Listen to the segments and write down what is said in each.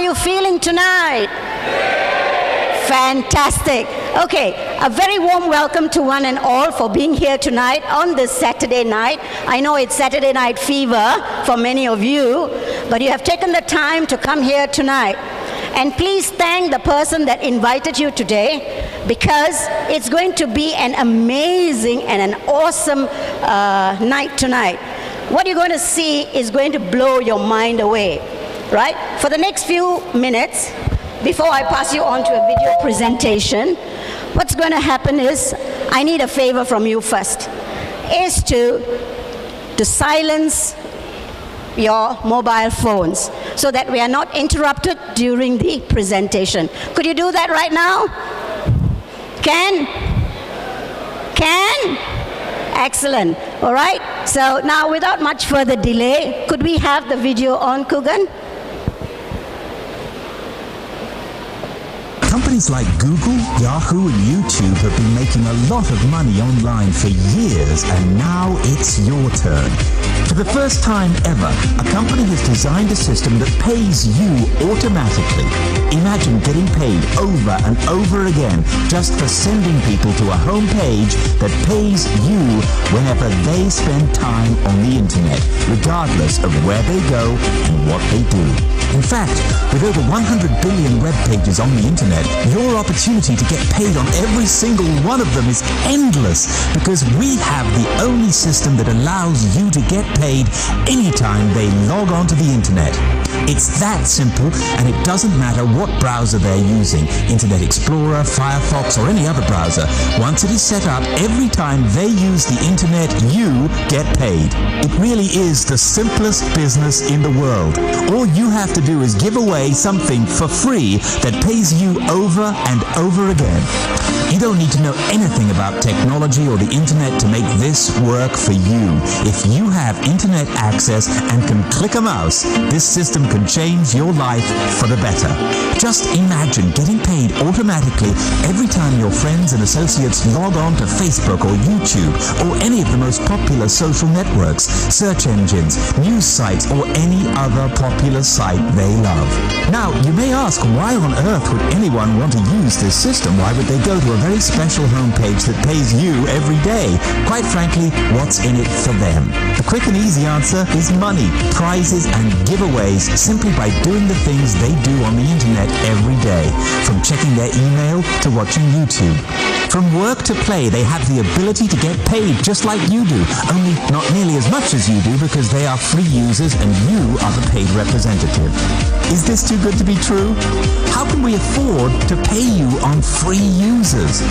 are you feeling tonight? Fantastic. Okay, a very warm welcome to one and all for being here tonight on this Saturday night. I know it's Saturday night fever for many of you, but you have taken the time to come here tonight. And please thank the person that invited you today, because it's going to be an amazing and an awesome night tonight. What you're going to see is going to blow your mind away, right? For the next few minutes, before I pass you on to a video presentation, what's going to happen is, I need a favor from you first, is to silence your mobile phones so that we are not interrupted during the presentation. Could you do that right now? Can? Excellent. All right. So now, without much further delay, could we have the video on, Kugan? Companies like Google, Yahoo, and YouTube have been making a lot of money online for years, and now it's your turn. For the first time ever, a company has designed a system that pays you automatically. Imagine getting paid over and over again just for sending people to a home page that pays you whenever they spend time on the internet, regardless of where they go and what they do. In fact, with over 100 billion web pages on the internet, your opportunity to get paid on every single one of them is endless, because we have the only system that allows you to get paid anytime they log on to the internet. It's that simple, and it doesn't matter what browser they're using, Internet Explorer, Firefox, or any other browser. Once it is set up, every time they use the internet, you get paid. It really is the simplest business in the world. All you have to do is give away something for free that pays you over and over again. You don't need to know anything about technology or the internet to make this work for you. If you have internet access and can click a mouse, this system can change your life for the better. Just imagine getting paid automatically every time your friends and associates log on to Facebook or YouTube or any of the most popular social networks, search engines, news sites, or any other popular site they love. Now, you may ask, why on earth would anyone want to use this system? Why would they go to a very special homepage that pays you every day? Quite frankly, what's in it for them? The quick and easy answer is money, prizes, and giveaways, simply by doing the things they do on the internet every day, from checking their email to watching YouTube. From work to play, they have the ability to get paid just like you do, only not nearly as much as you do, because they are free users and you are the paid representative. Is this too good to be true? How can we afford to pay you on free users?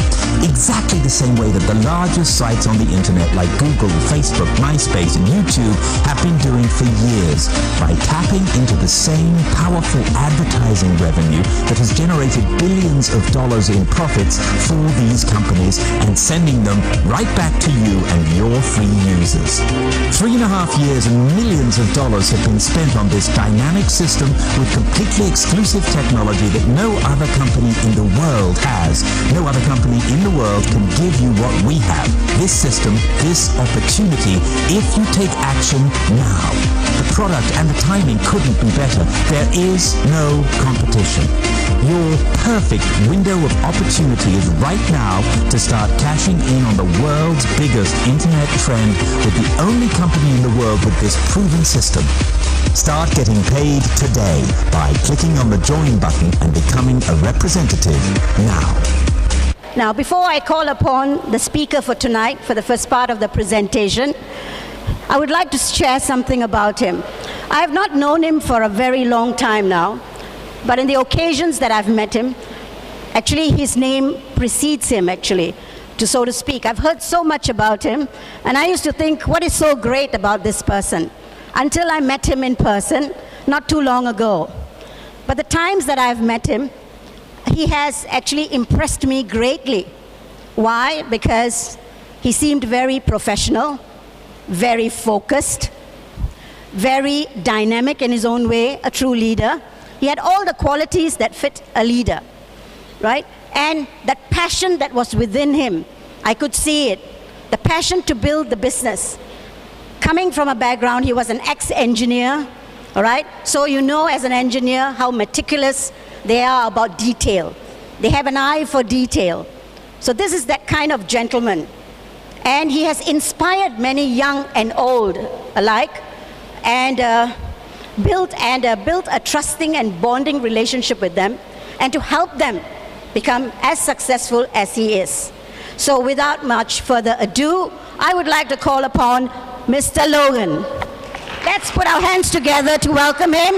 Exactly the same way that the largest sites on the internet like Google, Facebook, MySpace, and YouTube have been doing for years, by tapping into the same powerful advertising revenue that has generated billions of dollars in profits for these companies and sending them right back to you and your free users. 3.5 years and millions of dollars have been spent on this dynamic system with completely exclusive technology that no other company in the world has. No other company in the world can give you what we have. This system, this opportunity, if you take action now. The product and the timing couldn't be better. There is no competition. Your perfect window of opportunity is right now to start cashing in on the world's biggest internet trend with the only company in the world with this proven system. Start getting paid today by clicking on the join button and becoming a representative now. Now, before I call upon the speaker for tonight, for the first part of the presentation, I would like to share something about him. I have not known him for a very long time now, but in the occasions that I've met him, actually his name precedes him, actually, so to speak. I've heard so much about him, and I used to think, what is so great about this person? Until I met him in person not too long ago. But the times that I've met him, he has actually impressed me greatly. Why? Because he seemed very professional, very focused, very dynamic in his own way, a true leader. He had all the qualities that fit a leader, right? And that passion that was within him, I could see it. The passion to build the business. Coming from a background, he was an ex-engineer, All right? So you know as an engineer how meticulous they are about detail. They have an eye for detail. So this is that kind of gentleman. And he has inspired many young and old alike, and built a trusting and bonding relationship with them, and to help them become as successful as he is. So without much further ado, I would like to call upon Mr. Logan. Let's put our hands together to welcome him.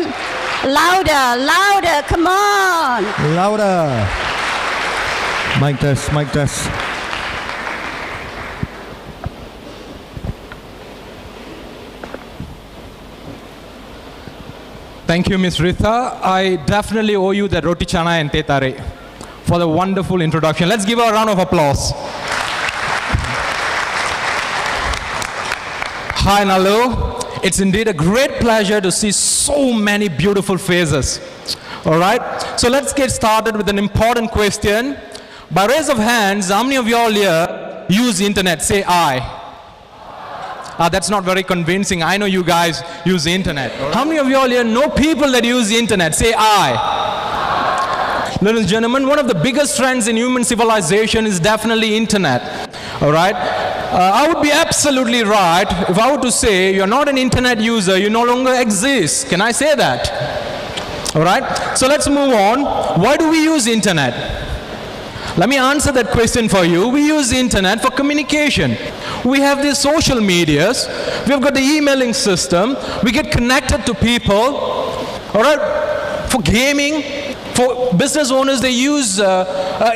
Louder, louder, come on. Louder. Mic test, mic test. Thank you, Ms. Ritha. I definitely owe you the roti chana and tetare for the wonderful introduction. Let's give her a round of applause. Hi, Nalu. It's indeed a great pleasure to see so many beautiful faces. All right, so let's get started with an important question. By raise of hands, how many of you all here use the internet? Say I. That's not very convincing. I know you guys use the internet. How many of you all here know people that use the internet? Say I. Ladies and gentlemen, one of the biggest trends in human civilization is definitely internet. All right? I would be absolutely right if I were to say you're not an internet user, you no longer exist. Can I say that? All right? So let's move on. Why do we use internet? Let me answer that question for you. We use the internet for communication. We have these social medias. We've got the emailing system. We get connected to people. All right? For gaming, for business owners, they use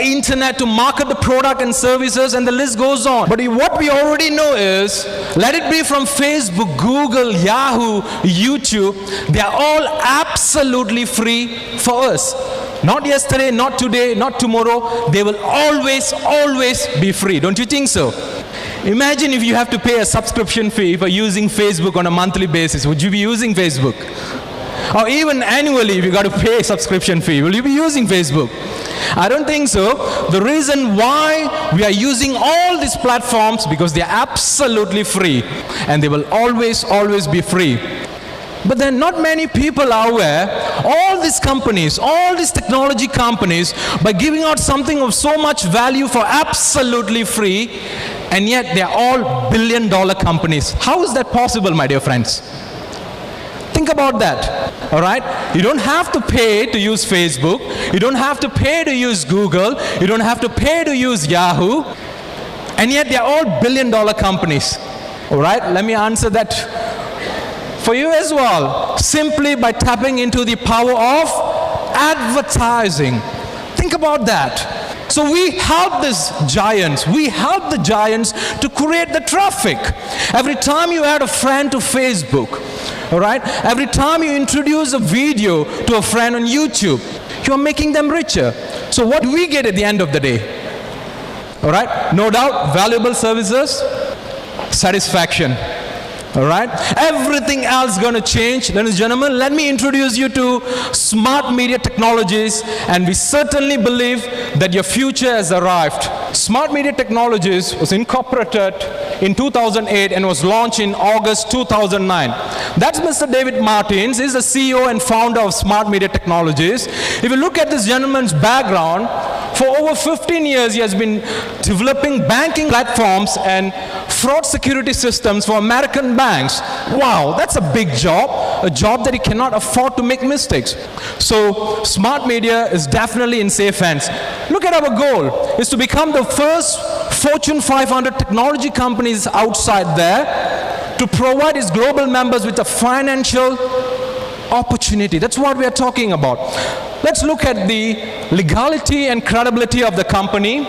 internet to market the product and services, and the list goes on. But what we already know is, let it be from Facebook, Google, Yahoo, YouTube, they are all absolutely free for us. Not yesterday, not today, not tomorrow. They will always, always be free. Don't you think so? Imagine if you have to pay a subscription fee for using Facebook on a monthly basis. Would you be using Facebook? Or even annually, if you got to pay a subscription fee, will you be using Facebook? I don't think so. The reason why we are using all these platforms, because they are absolutely free. And they will always, always be free. But then not many people are aware, all these companies, all these technology companies, by giving out something of so much value for absolutely free, and yet they are all billion-dollar companies. How is that possible, my dear friends? Think about that, all right? You don't have to pay to use Facebook. You don't have to pay to use Google. You don't have to pay to use Yahoo. And yet they are all billion-dollar companies, all right? Let me answer that for you as well, simply by tapping into the power of advertising. Think about that. So we help these giants. We help the giants to create the traffic. Every time you add a friend to Facebook, all right? Every time you introduce a video to a friend on YouTube, you're making them richer. So what do we get at the end of the day? All right? No doubt, valuable services, satisfaction. All right? Everything else is going to change. Ladies and gentlemen, let me introduce you to Smart Media Technologies, and we certainly believe that your future has arrived. Smart Media Technologies was incorporated in 2008 and was launched in August 2009. That's Mr. David Martins. He's the CEO and founder of Smart Media Technologies. If you look at this gentleman's background, for over 15 years he has been developing banking platforms and fraud security systems for American banks. Wow, that's a big job, a job that he cannot afford to make mistakes. So Smart Media is definitely in safe hands. Look at our goal, is to become the first Fortune 500 technology companies outside there to provide its global members with a financial opportunity. That's what we are talking about. Let's look at the legality and credibility of the company.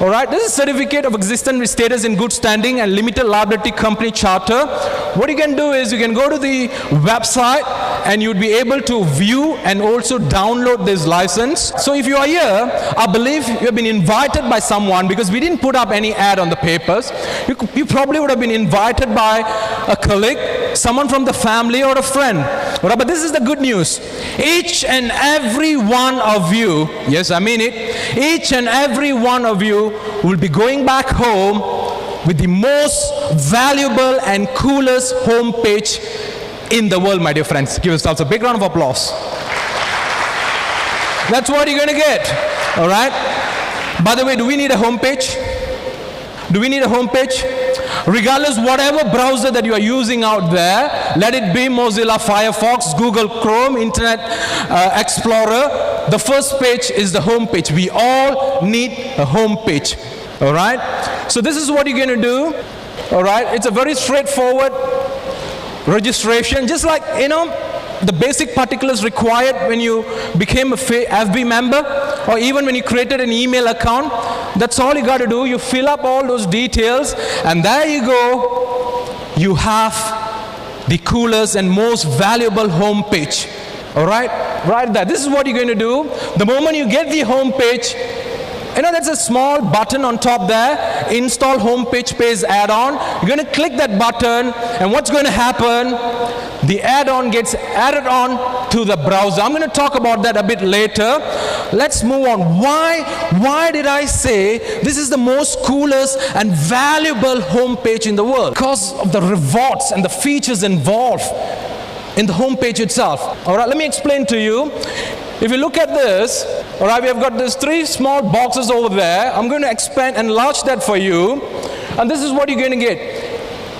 All right, this is certificate of existence status in good standing and limited liability company charter. What you can do is you can go to the website and you'd be able to view and also download this license. So if you are here, I believe you have been invited by someone, because we didn't put up any ad on the papers. You probably would have been invited by a colleague, someone from the family, or a friend. All right, but this is the good news. Each and every one of you, yes, I mean it, each and every one of you will be going back home with the most valuable and coolest homepage in the world, my dear friends. Give yourselves a big round of applause. That's what you're going to get. All right? By the way, do we need a homepage? Do we need a homepage? Regardless, whatever browser that you are using out there, let it be Mozilla Firefox, Google Chrome, Internet Explorer, the first page is the home page. We all need a home page. All right? So this is what you're going to do. All right? It's a very straightforward registration, just like, the basic particulars required when you became a FB member, or even when you created an email account. That's all you got to do. You fill up all those details, and there you go. You have the coolest and most valuable home page. All right? Right there. This is what you're going to do. The moment you get the home page, there's a small button on top there, install homepage page add-on. You're going to click that button, and what's going to happen? The add-on gets added on to the browser. I'm going to talk about that a bit later. Let's move on. Why did I say this is the most coolest and valuable homepage in the world? Because of the rewards and the features involved in the homepage itself. All right, let me explain to you. If you look at this, all right, we have got these 3 small boxes over there. I'm going to expand and enlarge that for you. And this is what you're going to get.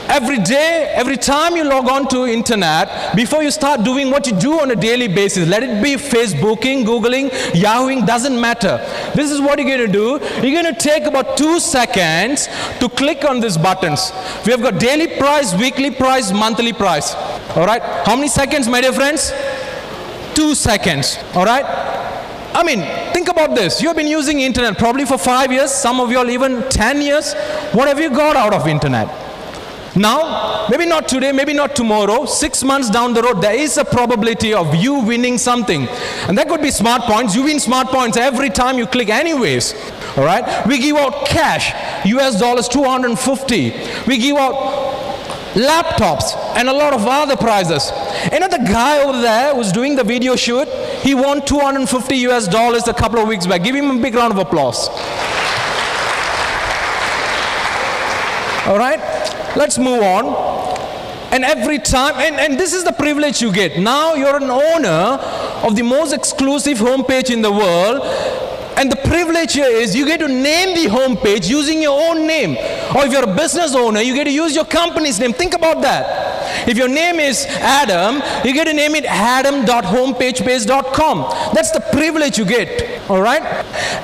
Every day, every time you log on to internet, before you start doing what you do on a daily basis, let it be Facebooking, Googling, Yahooing, doesn't matter. This is what you're going to do. You're going to take about 2 seconds to click on these buttons. We have got daily price, weekly price, monthly price. All right? How many seconds, my dear friends? 2 seconds. All right? Think about this. You have been using internet probably for 5 years, some of you all even 10 years. What have you got out of internet? Now, maybe not today, maybe not tomorrow, 6 months down the road, there is a probability of you winning something. And that could be smart points. You win smart points every time you click anyways. All right? We give out cash, US dollars 250. We give out laptops and a lot of other prizes. The guy over there who's doing the video shoot, he won 250 US dollars a couple of weeks back. Give him a big round of applause. All right? Let's move on. And every time, and this is the privilege you get. Now you're an owner of the most exclusive homepage in the world. And the privilege here is you get to name the homepage using your own name. Or if you're a business owner, you get to use your company's name. Think about that. If your name is Adam, you get to name it adam.homepagepage.com. That's the privilege you get. All right?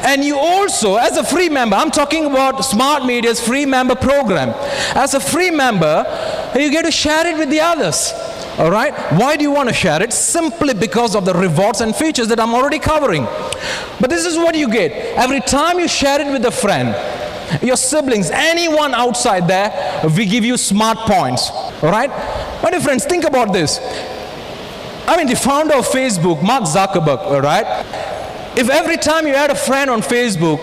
And you also, as a free member, I'm talking about Smart Media's free member program. As a free member, you get to share it with the others. All right? Why do you want to share it? Simply because of the rewards and features that I'm already covering. But this is what you get. Every time you share it with a friend, your siblings, anyone outside there, we give you smart points. All right? My dear friends, think about this. The founder of Facebook, Mark Zuckerberg, all right? If every time you add a friend on Facebook,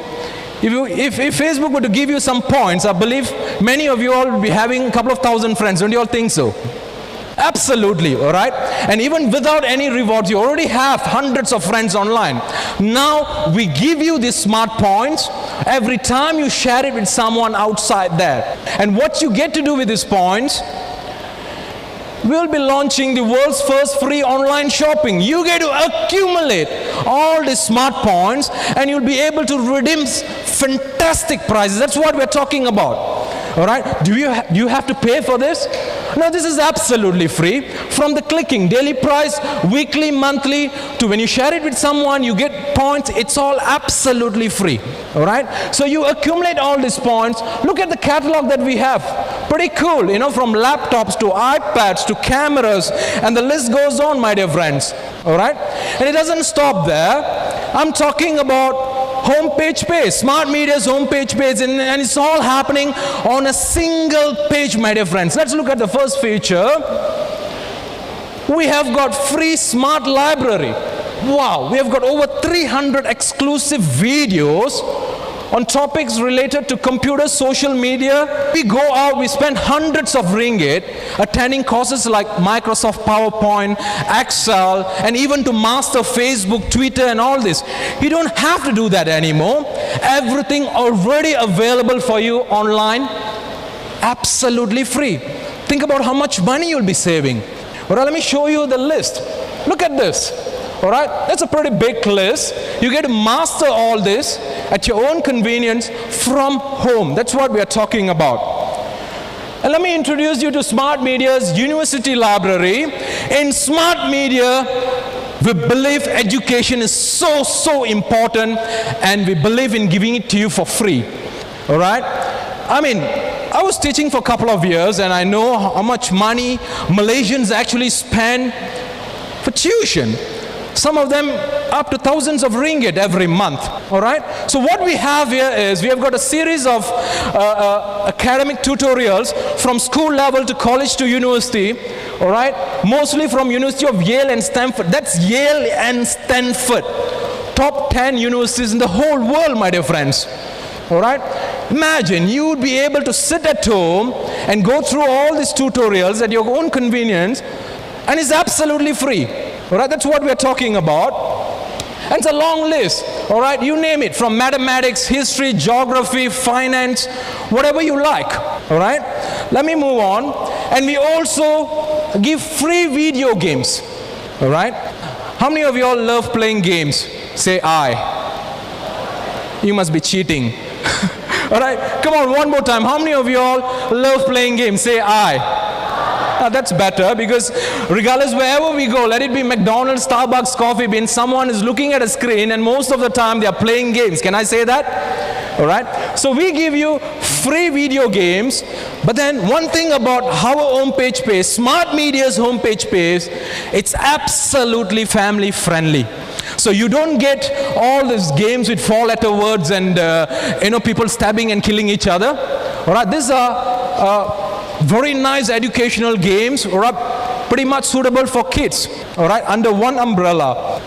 if Facebook were to give you some points, I believe many of you all will be having a couple of thousand friends. Don't you all think so? Absolutely, all right? And even without any rewards, you already have hundreds of friends online. Now, we give you these smart points every time you share it with someone outside there. And what you get to do with these points, we'll be launching the world's first free online shopping. You get to accumulate all these smart points, and you'll be able to redeem fantastic prizes. That's what we're talking about. All right? Do you have to pay for this? No, this is absolutely free. From the clicking, daily price, weekly, monthly, to when you share it with someone, you get points. It's all absolutely free. All right? So you accumulate all these points. Look at the catalog that we have. Pretty cool, from laptops to iPads to cameras, and the list goes on, my dear friends. All right? And it doesn't stop there. I'm talking about homepage page, Smart Media's homepage page, and it's all happening on a single page, my dear friends. Let's look at the first feature. We have got free smart library. Wow, we have got over 300 exclusive videos on topics related to computers, social media. We go out, we spend hundreds of ringgit attending courses like Microsoft PowerPoint, Excel, and even to master Facebook, Twitter, and all this. You don't have to do that anymore. Everything already available for you online, absolutely free. Think about how much money you'll be saving. All right, let me show you the list. Look at this. All right, that's a pretty big list. You get to master all this at your own convenience from home. That's what we are talking about. And let me introduce you to Smart Media's University Library. In Smart Media, we believe education is so important, and we believe in giving it to you for free. All right? I mean, I was teaching for a couple of years, and I know how much money Malaysians actually spend for tuition. Some of them up to thousands of ringgit every month. All right? So what we have here is we have got a series of academic tutorials from school level to college to university. All right? Mostly from University of Yale and Stanford. That's Yale and Stanford. Top 10 universities in the whole world, my dear friends. All right? Imagine you would be able to sit at home and go through all these tutorials at your own convenience, and it's absolutely free. All right? That's what we're talking about. And it's a long list. All right? You name it, from mathematics, history, geography, finance, whatever you like. All right? Let me move on. And we also give free video games. All right? How many of you all love playing games? Say I. You must be cheating. All right? Come on, one more time. How many of you all love playing games? Say I. That's better, because regardless wherever we go, let it be McDonald's, Starbucks, Coffee Bean, someone is looking at a screen and most of the time they are playing games. Can I say that? All right? So we give you free video games, but then one thing about our homepage page, Smart Media's homepage page, it's absolutely family friendly. So you don't get all these games with 4-letter words and people stabbing and killing each other. All right? These are very nice educational games, all right, pretty much suitable for kids, all right, under one umbrella.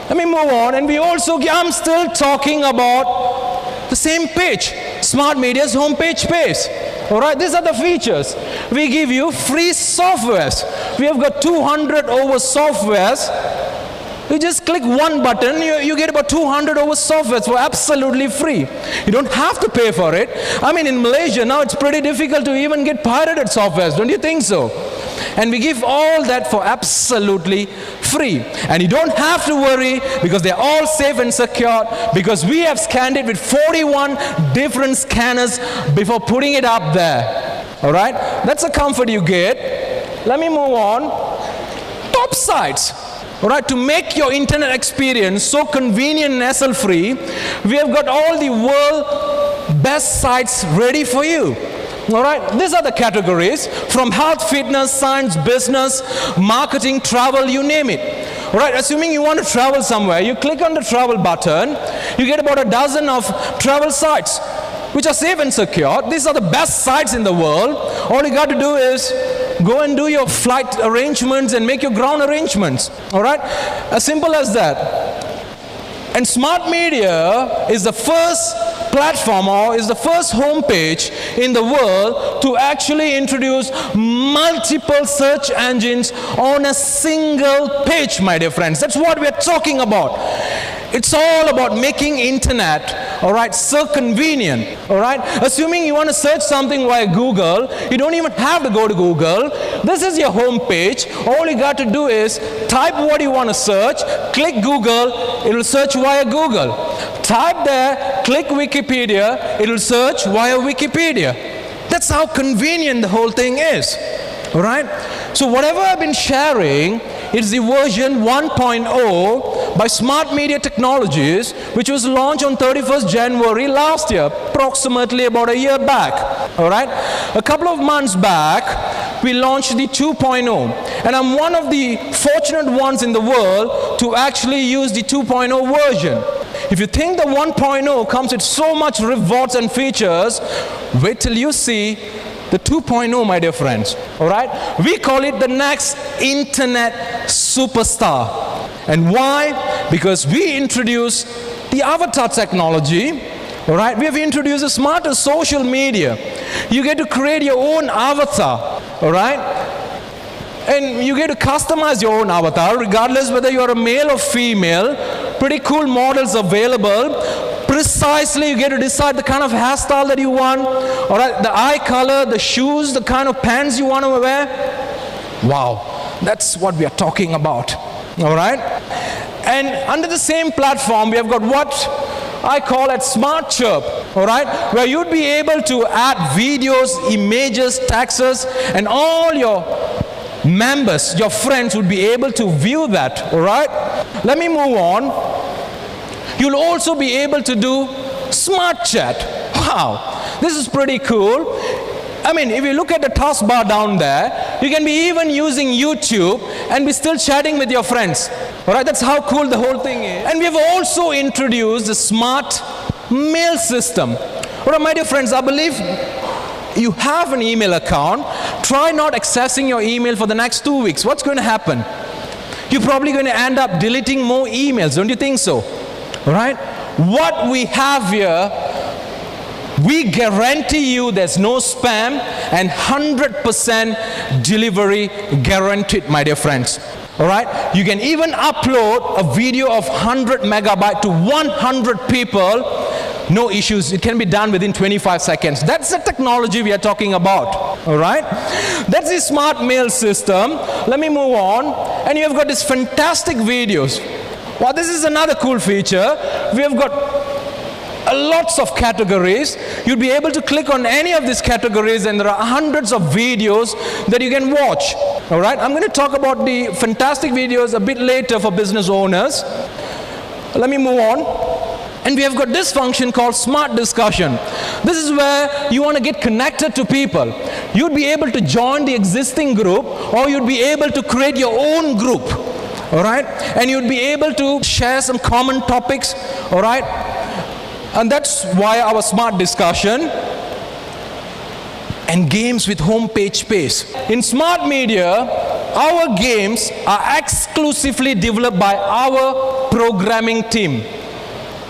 Let me move on. And we also, I'm still talking about the same page, Smart Media's homepage page. All right, these are the features. We give you free softwares. We have got 200 over softwares. You just click one button, you get about 200 over softwares for absolutely free. You don't have to pay for it. I mean, in Malaysia now it's pretty difficult to even get pirated softwares, don't you think so? And we give all that for absolutely free. And you don't have to worry, because they're all safe and secure, because we have scanned it with 41 different scanners before putting it up there. All right? That's a comfort you get. Let me move on. Top sites. All right, to make your internet experience so convenient and hassle-free, we have got all the world best sites ready for you. All right, these are the categories, from health, fitness, science, business, marketing, travel, you name it. All right, assuming you want to travel somewhere, you click on the travel button, you get about a dozen of travel sites, which are safe and secure. These are the best sites in the world. All you got to do is go and do your flight arrangements and make your ground arrangements. All right? As simple as that. And Smart Media is the first platform, or is the first homepage in the world to actually introduce multiple search engines on a single page, my dear friends. That's what we're talking about. It's all about making internet, all right, so convenient, all right? Assuming you want to search something via Google, you don't even have to go to Google. This is your home page. All you got to do is type what you want to search, click Google, it will search via Google. Type there, click Wikipedia, it will search via Wikipedia. That's how convenient the whole thing is, all right? So whatever I've been sharing, it's the version 1.0 by Smart Media Technologies, which was launched on 31st January last year, approximately about a year back. All right? A couple of months back, we launched the 2.0. And I'm one of the fortunate ones in the world to actually use the 2.0 version. If you think the 1.0 comes with so much rewards and features, wait till you see the 2.0, my dear friends. All right? We call it the next internet superstar. And why? Because we introduced the avatar technology. All right? We have introduced a smarter social media. You get to create your own avatar. All right? And you get to customize your own avatar, regardless whether you're a male or female. Pretty cool models available. Precisely, you get to decide the kind of hairstyle that you want, all right, the eye color, the shoes, the kind of pants you want to wear. Wow, That's what we are talking about. All right? And under the same platform, we have got what I call it Smart Chirp, all right, where you'd be able to add videos, images, texts, and all your members, your friends would be able to view that, all right? Let me move on. You'll also be able to do Smart Chat. Wow, this is pretty cool. I mean, if you look at the taskbar down there, you can be even using YouTube and be still chatting with your friends. All right, that's how cool the whole thing is. And we have also introduced the smart mail system. All right, my dear friends, I believe you have an email account. Try not accessing your email for the next 2 weeks. What's going to happen? You're probably going to end up deleting more emails. Don't you think so? All right? What we have here, we guarantee you there's no spam and 100% delivery guaranteed, my dear friends. All right? You can even upload a video of 100 megabyte to 100 people. No issues. It can be done within 25 seconds. That's the technology we are talking about. All right? That's the smart mail system. Let me move on. And you have got these fantastic videos. Well, this is another cool feature. We have got lots of categories. You'll be able to click on any of these categories and there are hundreds of videos that you can watch. All right, I'm going to talk about the fantastic videos a bit later for business owners. Let me move on. And we have got this function called Smart Discussion. This is where you want to get connected to people. You'd be able to join the existing group or you'd be able to create your own group. All right, and you'd be able to share some common topics. All right. And that's why our Smart Discussion and games with homepage space. In Smart Media, our games are exclusively developed by our programming team.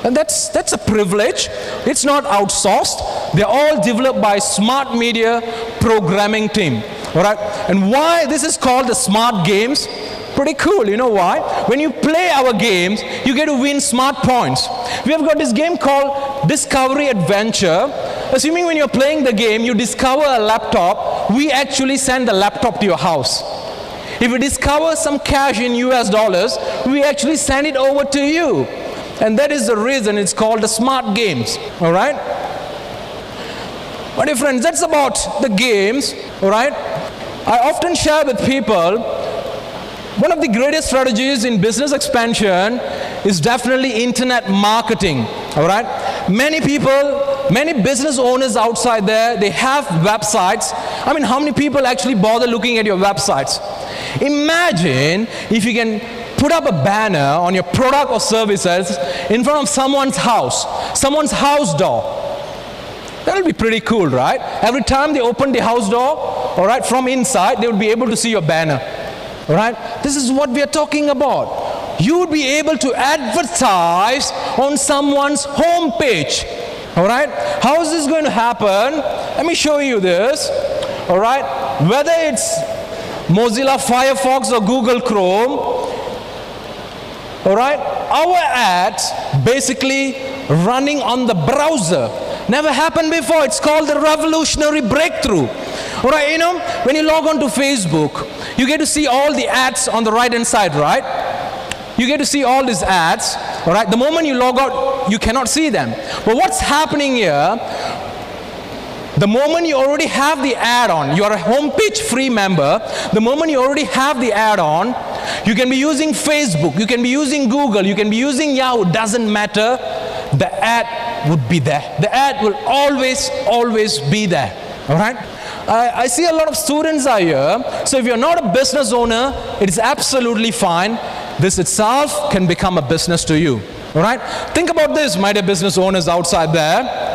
And that's a privilege. It's not outsourced. They're all developed by Smart Media programming team. All right? And why this is called the Smart Games? Pretty cool. You know why? When you play our games, you get to win smart points. We have got this game called Discovery Adventure. Assuming when you're playing the game, you discover a laptop, we actually send the laptop to your house. If we discover some cash in US dollars, we actually send it over to you. And that is the reason it's called the Smart Games. All right? My dear friends, that's about the games. All right? I often share with people, one of the greatest strategies in business expansion is definitely internet marketing. All right? Many people, many business owners outside there, they have websites. I mean, how many people actually bother looking at your websites? Imagine if you can put up a banner on your product or services in front of someone's house door. That'll be pretty cool, right? Every time they open the house door, all right, from inside, they will be able to see your banner. All right? This is what we are talking about. You would be able to advertise on someone's home page. All right? How is this going to happen? Let me show you this. All right? Whether it's Mozilla Firefox or Google Chrome, all right? Our ads basically running on the browser. Never happened before. It's called the revolutionary breakthrough. All right, you know, when you log on to Facebook, you get to see all the ads on the right-hand side, right? You get to see all these ads, all right? The moment you log out, you cannot see them. But what's happening here, the moment you already have the ad on, you are a homepage free member, the moment you already have the ad on, you can be using Facebook, you can be using Google, you can be using Yahoo, doesn't matter, the ad would be there. The ad will always be there, all right? I see a lot of students are here, so if you're not a business owner, it is absolutely fine. This itself can become a business to you, all right? Think about this, my dear business owners outside there.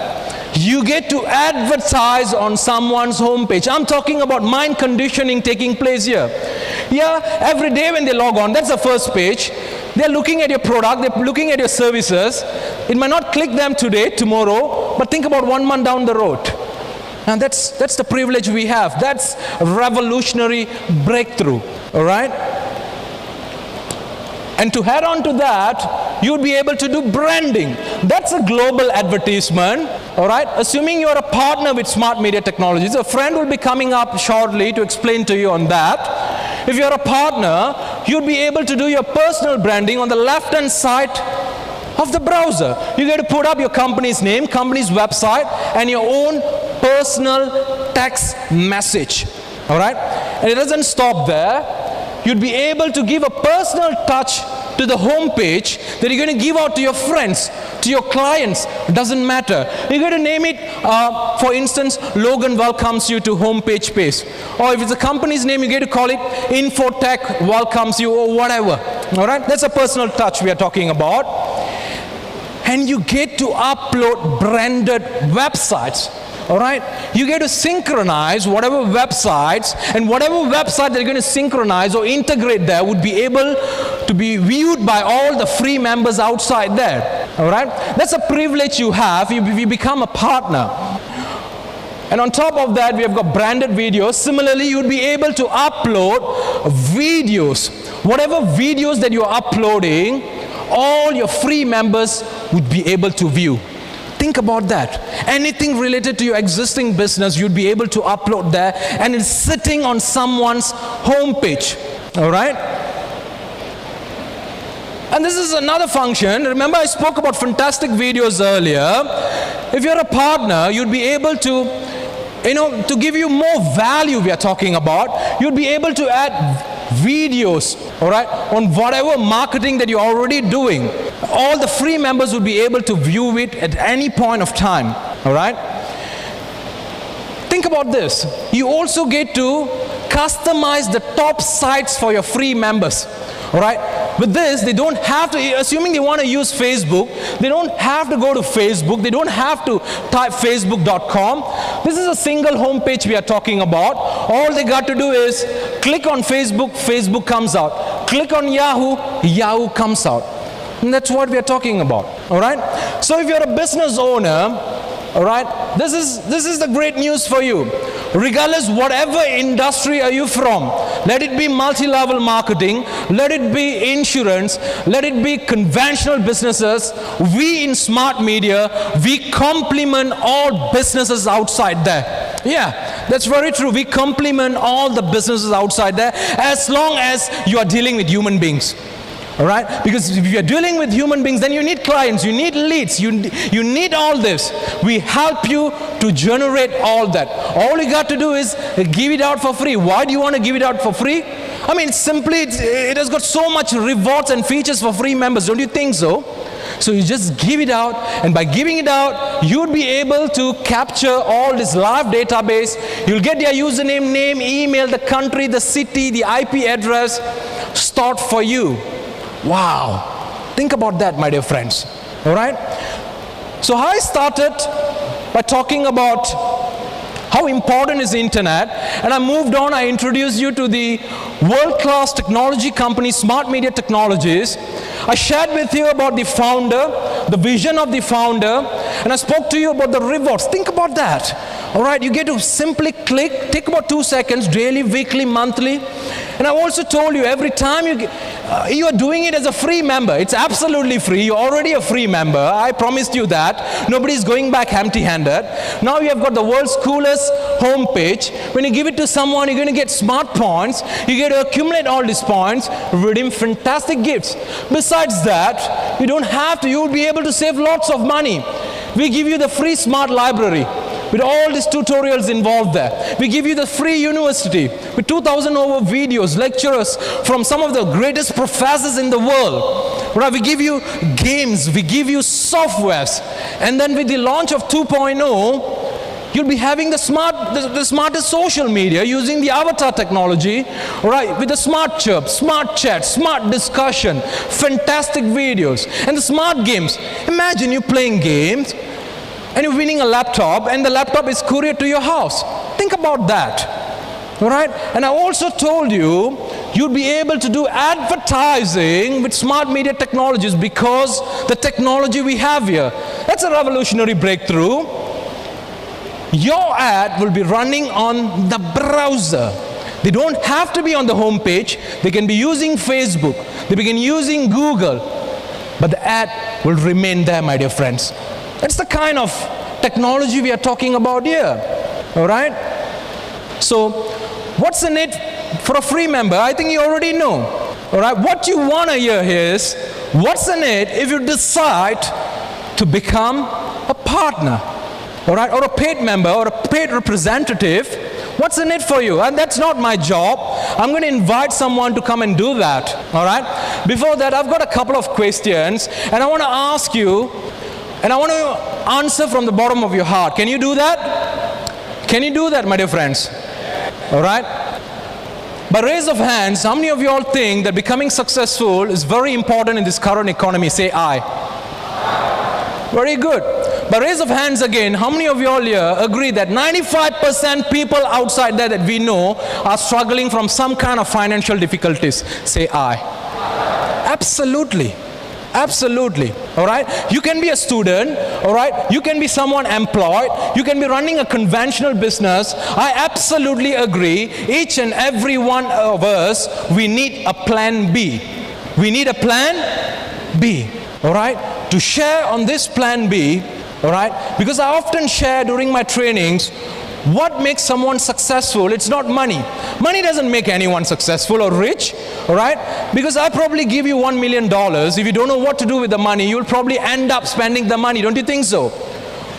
You get to advertise on someone's homepage. I'm talking about mind conditioning taking place here. Yeah, every day when they log on, that's the first page. They're looking at your product, they're looking at your services. It might not click them today, tomorrow, but think about 1 month down the road. And that's the privilege we have. That's a revolutionary breakthrough, all right? And to add on to that, you'd be able to do branding. That's a global advertisement, all right? Assuming you're a partner with Smart Media Technologies, a friend will be coming up shortly to explain to you on that. If you're a partner, you'll be able to do your personal branding on the left-hand side of the browser. You get to put up your company's name, company's website, and your own personal text message. All right? And it doesn't stop there. You'd be able to give a personal touch to the home page that you're going to give out to your friends, to your clients. It doesn't matter. You're going to name it, for instance, Logan welcomes you to homepage page. Or if it's a company's name, you get to call it Infotech welcomes you or whatever. All right? That's a personal touch we are talking about. And you get to upload branded websites. All right? You get to synchronize whatever websites, and whatever website they're going to synchronize or integrate there would be able to be viewed by all the free members outside there. All right? That's a privilege you have if you become a partner. And on top of that, we have got branded videos. Similarly, you'd be able to upload videos. Whatever videos that you're uploading, all your free members would be able to view. Think about that. Anything related to your existing business, you'd be able to upload there, and it's sitting on someone's homepage. All right? And this is another function. Remember, I spoke about fantastic videos earlier. If you're a partner, you'd be able to, to give you more value we are talking about, you'd be able to add videos, all right, on whatever marketing that you're already doing. All the free members would be able to view it at any point of time, all right? Think about this. You also get to customize the top sites for your free members, all right? With this, they don't have to, assuming they want to use Facebook, they don't have to go to Facebook, they don't have to type facebook.com. This is a single homepage we are talking about. All they got to do is click on Facebook, Facebook comes out. Click on Yahoo, Yahoo comes out. And that's what we are talking about, all right? So if you're a business owner, all right, this is the great news for you. Regardless whatever industry are you from, let it be multi-level marketing, let it be insurance, let it be conventional businesses, we in Smart Media, we complement all businesses outside there. Yeah, that's very true. We complement all the businesses outside there as long as you are dealing with human beings. All right? Because if you're dealing with human beings, then you need clients, you need leads, you need all this. We help you to generate all that. All you got to do is give it out for free. Why do you want to give it out for free? I mean, it has got so much rewards and features for free members. Don't you think so? So you just give it out, and by giving it out, you'll be able to capture all this live database. You'll get their username, name, email, the country, the city, the IP address stored for you. Wow. Think about that, my dear friends. All right? So I started by talking about how important is the internet, and I moved on. I introduced you to the world-class technology company, Smart Media Technologies. I shared with you about the founder, the vision of the founder, and I spoke to you about the rewards. Think about that. All right, you get to simply click, take about 2 seconds, daily, weekly, monthly. And I also told you every time you are doing it as a free member. It's absolutely free. You're already a free member. I promised you that. Nobody's going back empty-handed. Now you have got the world's coolest homepage. When you give it to someone, you're going to get smart points. You get to accumulate all these points, redeem fantastic gifts. Besides that, you don't have to. You'll be able to save lots of money. We give you the free smart library with all these tutorials involved there. We give you the free university with 2,000 over videos, lecturers from some of the greatest professors in the world. Right? We give you games, we give you softwares. And then with the launch of 2.0, you'll be having the smartest social media using the avatar technology, right? With the smart chirp, smart chat, smart discussion, fantastic videos, and the smart games. Imagine you playing games, and you're winning a laptop, and the laptop is couriered to your house. Think about that. All right? And I also told you, you'd be able to do advertising with Smart Media Technologies because the technology we have here. That's a revolutionary breakthrough. Your ad will be running on the browser. They don't have to be on the home page. They can be using Facebook. They can be using Google. But the ad will remain there, my dear friends. That's the kind of technology we are talking about here. All right? So, what's in it for a free member, I think you already know. All right, what you want to hear is, what's in it if you decide to become a partner, all right, or a paid member or a paid representative? What's in it for you? And that's not my job. I'm going to invite someone to come and do that, all right? Before that, I've got a couple of questions, and I want to ask you, and I want to answer from the bottom of your heart. Can you do that? Can you do that, my dear friends? All right? By raise of hands, how many of you all think that becoming successful is very important in this current economy? Say aye. Very good. By raise of hands again, how many of you all here agree that 95% people outside there that we know are struggling from some kind of financial difficulties? Say aye. Absolutely. Absolutely. All right? You can be a student, all right? You can be someone employed. You can be running a conventional business. I absolutely agree. Each and every one of us, we need a plan B. We need a plan B, all right? To share on this plan B, all right? Because I often share during my trainings, what makes someone successful? It's not money. Money doesn't make anyone successful or rich, all right? Because I probably give you $1 million. If you don't know what to do with the money, you'll probably end up spending the money. Don't you think so?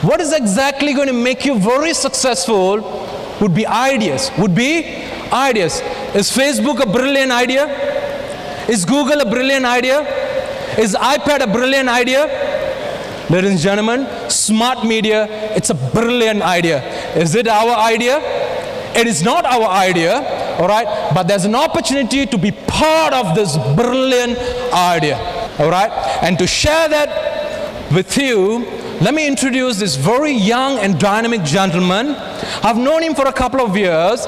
What is exactly going to make you very successful would be ideas. Would be ideas. Is Facebook a brilliant idea? Is Google a brilliant idea? Is iPad a brilliant idea? Ladies and gentlemen, smart media, it's a brilliant idea. Is it our idea? It is not our idea, all right? But there's an opportunity to be part of this brilliant idea, all right? And to share that with you, let me introduce this very young and dynamic gentleman. I've known him for a couple of years.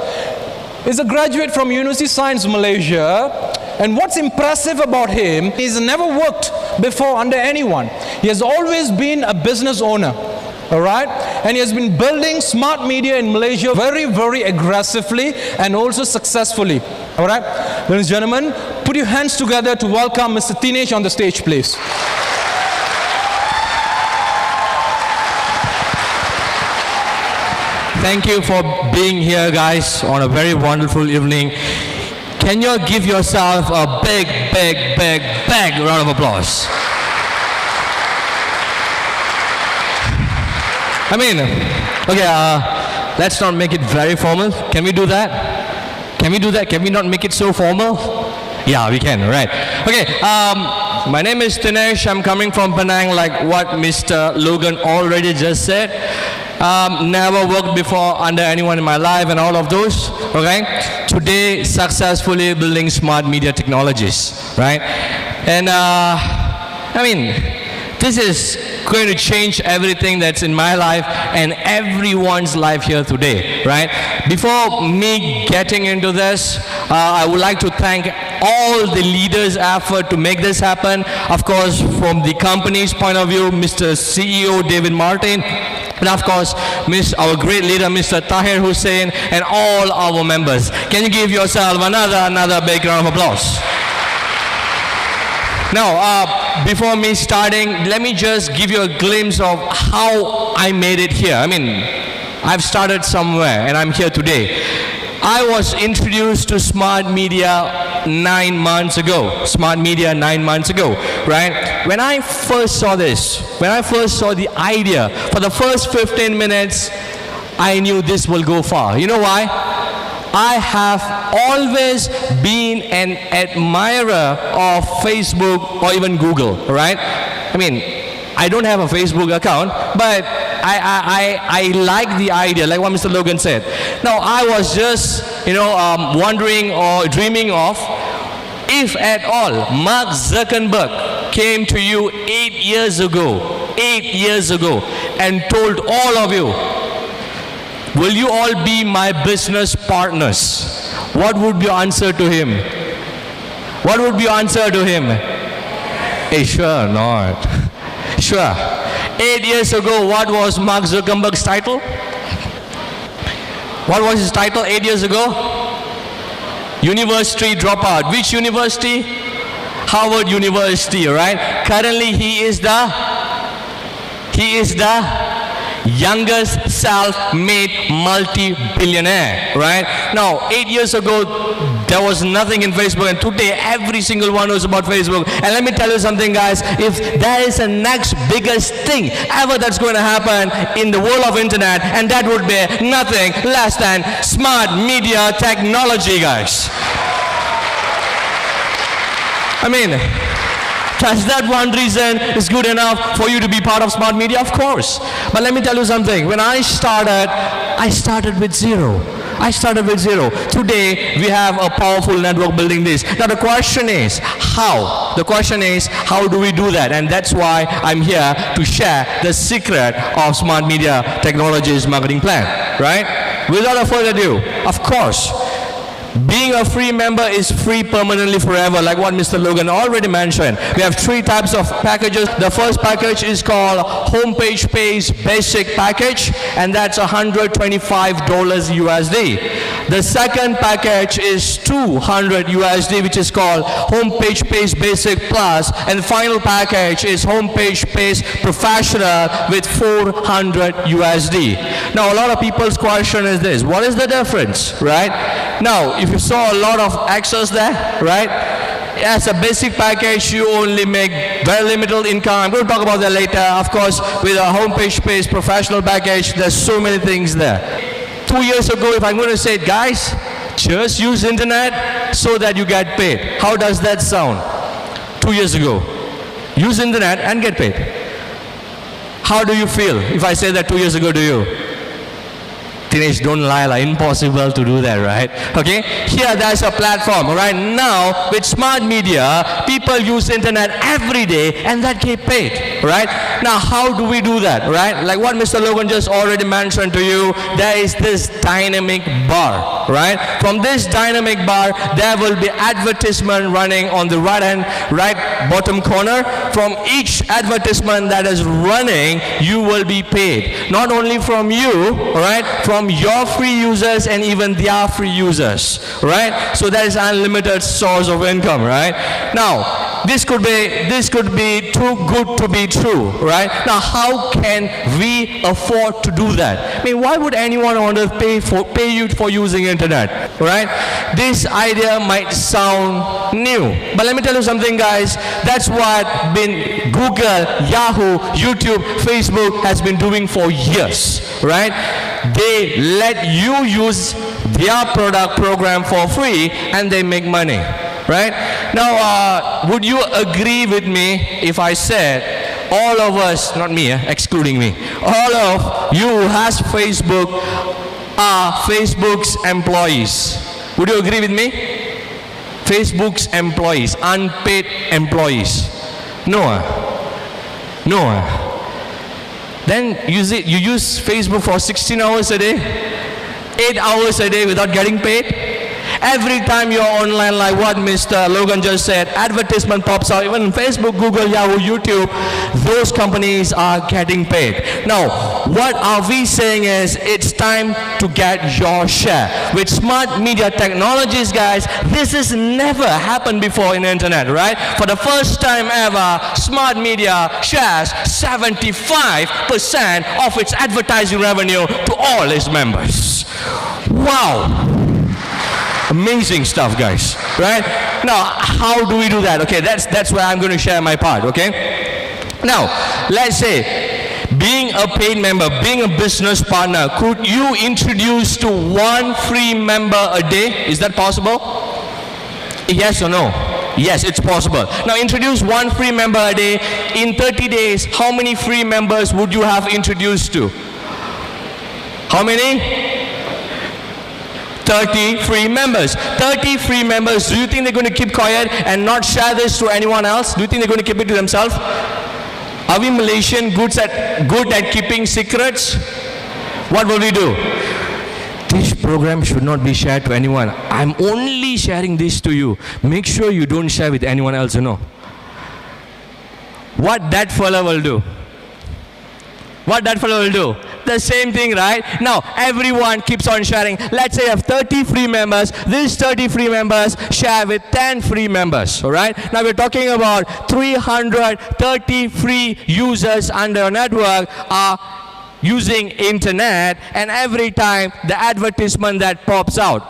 He's a graduate from University of Science Malaysia. And what's impressive about him, he's never worked before under anyone. He has always been a business owner, all right? And he has been building smart media in Malaysia very, very aggressively and also successfully, all right? Ladies and gentlemen, put your hands together to welcome Mr. Dinesh on the stage, please. Thank you for being here, guys, on a very wonderful evening. Can you give yourself a big round of applause? I mean, okay, let's not make it very formal. Can we do that? Can we do that? Can we not make it so formal? Yeah, we can, right. Okay, my name is Dinesh. I'm coming from Penang, like what Mr. Logan already just said. Never worked before under anyone in my life and all of those, okay? Today, successfully building smart media technologies, right? And I mean, this is going to change everything that's in my life and everyone's life here today, right? Before me getting into this, I would like to thank all the leaders' effort to make this happen. Of course, from the company's point of view, Mr. CEO David Martin, and of course, our great leader, Mr. Tahir Hussain, and all our members. Can you give yourself another big round of applause? Now, before me starting, let me just give you a glimpse of how I made it here. I mean, I've started somewhere and I'm here today. I was introduced to smart media 9 months ago. Smart media 9 months ago, right? When I first saw this, when I first saw the idea, for the first 15 minutes, I knew this will go far. You know why? I have always been an admirer of Facebook or even Google, right? I mean, I don't have a Facebook account, but I like the idea, like what Mr. Logan said. Now, I was just, wondering or dreaming of, if at all, Mark Zuckerberg came to you 8 years ago, and told all of you, will you all be my business partners? What would your answer to him? What would be your answer to him? Hey, sure not. Sure. 8 years ago, what was Mark Zuckerberg's title? What was his title 8 years ago? University dropout. Which university? Harvard University, right? Currently, he is the youngest self-made multi-billionaire, right? Now, 8 years ago, there was nothing in Facebook, and today every single one knows about Facebook. And let me tell you something, guys, if there is a next biggest thing ever that's going to happen in the world of internet, and that would be nothing less than smart media technology, guys. I mean, does that one reason is good enough for you to be part of smart media? Of course. But let me tell you something. When I started with zero. I started with zero. Today, we have a powerful network building this. Now, the question is, how? The question is, how do we do that? And that's why I'm here to share the secret of Smart Media Technologies marketing plan, right? Without further ado, of course, being a free member is free permanently forever, like what Mr. Logan already mentioned. We have 3 types of packages. The first package is called Homepage Pays Basic Package, and that's $125 USD. The second package is $200 USD, which is called Homepage Pays Basic Plus, and the final package is Homepage Pays Professional with $400 USD. Now, a lot of people's question is this: what is the difference, right? Now, if you saw a lot of access there, right? As a basic package, you only make very limited income. I'm going to talk about that later. Of course, with a Homepage Pays Professional package, there's so many things there. 2 years ago, if I'm going to say, guys, just use internet so that you get paid. How does that sound? 2 years ago, use internet and get paid. How do you feel if I say that 2 years ago to you? Teenage, don't lie, like impossible to do that, right? Okay, here there's a platform. Right now, with smart media, people use internet every day and that get paid, right? Now, how do we do that, right? Like what Mr. Logan just already mentioned to you, there is this dynamic bar, right? From this dynamic bar, there will be advertisement running on the right bottom corner. From each advertisement that is running, you will be paid. Not only from you, right? From your free users and even their free users, right? So there is unlimited source of income, right? Now, this could be too good to be true, right? Now, how can we afford to do that? I mean, why would anyone want to pay you for using internet, right? This idea might sound new, but let me tell you something, guys. That's what Google, Yahoo, YouTube, Facebook has been doing for years, right? They let you use their product program for free and they make money, right? Now, would you agree with me if I said all of us, not me, excluding me, all of you who has Facebook are Facebook's employees? Would you agree with me? Facebook's employees, unpaid employees. No. Then you use Facebook for 16 hours a day, 8 hours a day without getting paid. Every time you're online, like what Mr. Logan just said, advertisement pops out. Even Facebook, Google, Yahoo, YouTube, those companies are getting paid. Now, what are we saying is it's time to get your share. With smart media technologies, guys, this has never happened before in the internet, right? For the first time ever, smart media shares 75% of its advertising revenue to all its members. Wow. Amazing stuff, guys, right? Now, how do we do that? Okay, that's where I'm going to share my part, okay? Now, let's say, being a paid member, being a business partner, could you introduce to one free member a day? Is that possible? Yes or no? Yes, it's possible. Now, introduce one free member a day. In 30 days, how many free members would you have introduced to? How many? 30 free members. 30 free members. Do you think they're going to keep quiet and not share this to anyone else? Do you think they're going to keep it to themselves? Are we Malaysian good at keeping secrets? What will we do? This program should not be shared to anyone. I'm only sharing this to you. Make sure you don't share with anyone else, you know. What that fella will do? What that fellow will do? The same thing, right? Now, everyone keeps on sharing. Let's say you have 30 free members. These 30 free members share with 10 free members, all right? Now, we're talking about 330 free users under a network are using internet, and every time the advertisement that pops out,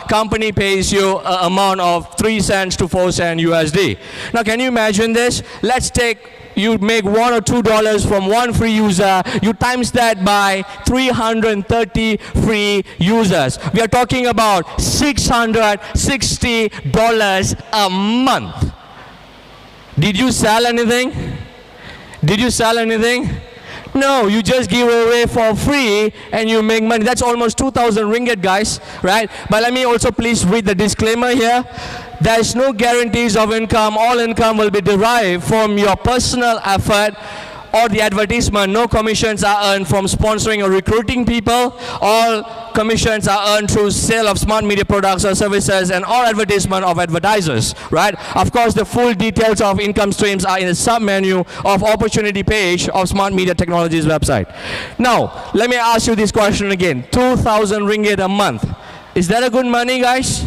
company pays you an amount of 3 cents to 4 cents USD. Now can you imagine this? Let's take, you make $1 or $2 from one free user, you times that by 330 free users. We are talking about $660 a month. Did you sell anything? Did you sell anything? No, you just give away for free and you make money. That's almost 2,000 ringgit, guys, right? But let me also please read the disclaimer here. There is no guarantees of income. All income will be derived from your personal effort or the advertisement. No commissions are earned from sponsoring or recruiting people. All commissions are earned through sale of smart media products or services and or advertisement of advertisers, right? Of course, the full details of income streams are in the sub-menu of opportunity page of Smart Media Technologies website. Now, let me ask you this question again. 2,000 ringgit a month. Is that a good money, guys?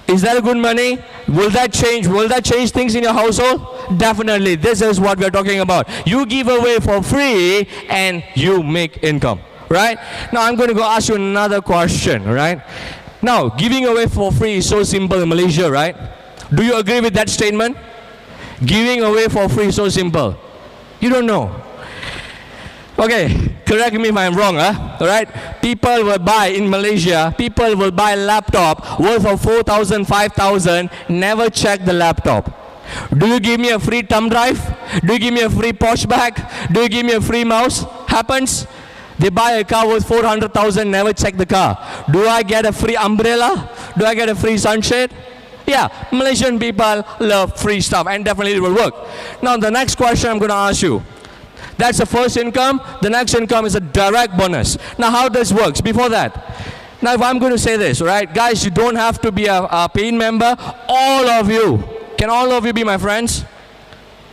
Is that a good money? Will that change? Will that change things in your household? Definitely. This is what we're talking about. You give away for free and you make income, right? Now I'm going to go ask you another question, right? Now, giving away for free is so simple in Malaysia, right? Do you agree with that statement? Giving away for free is so simple. You don't know. Okay, correct me if I'm wrong, huh? Alright? People will buy in Malaysia, people will buy a laptop worth of 4,000, 5,000, never check the laptop. Do you give me a free thumb drive? Do you give me a free Porsche bag? Do you give me a free mouse? Happens. They buy a car worth 400,000, never check the car. Do I get a free umbrella? Do I get a free sunshade? Yeah, Malaysian people love free stuff and definitely it will work. Now the next question I'm going to ask you. That's the first income. The next income is a direct bonus. Now how this works? Before that, now if I'm going to say this, right, guys, you don't have to be a paying member. All of you, can all of you be my friends?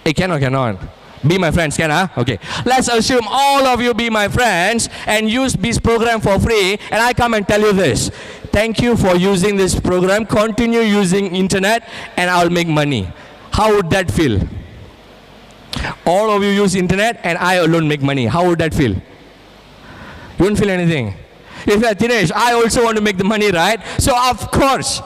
Hey, can or cannot? Be my friends, can I? Okay. Let's assume all of you be my friends and use this program for free, and I come and tell you this. Thank you for using this program. Continue using internet and I'll make money. How would that feel? All of you use internet and I alone make money. How would that feel? You wouldn't feel anything. If you're Dinesh, I also want to make the money, right? So of course,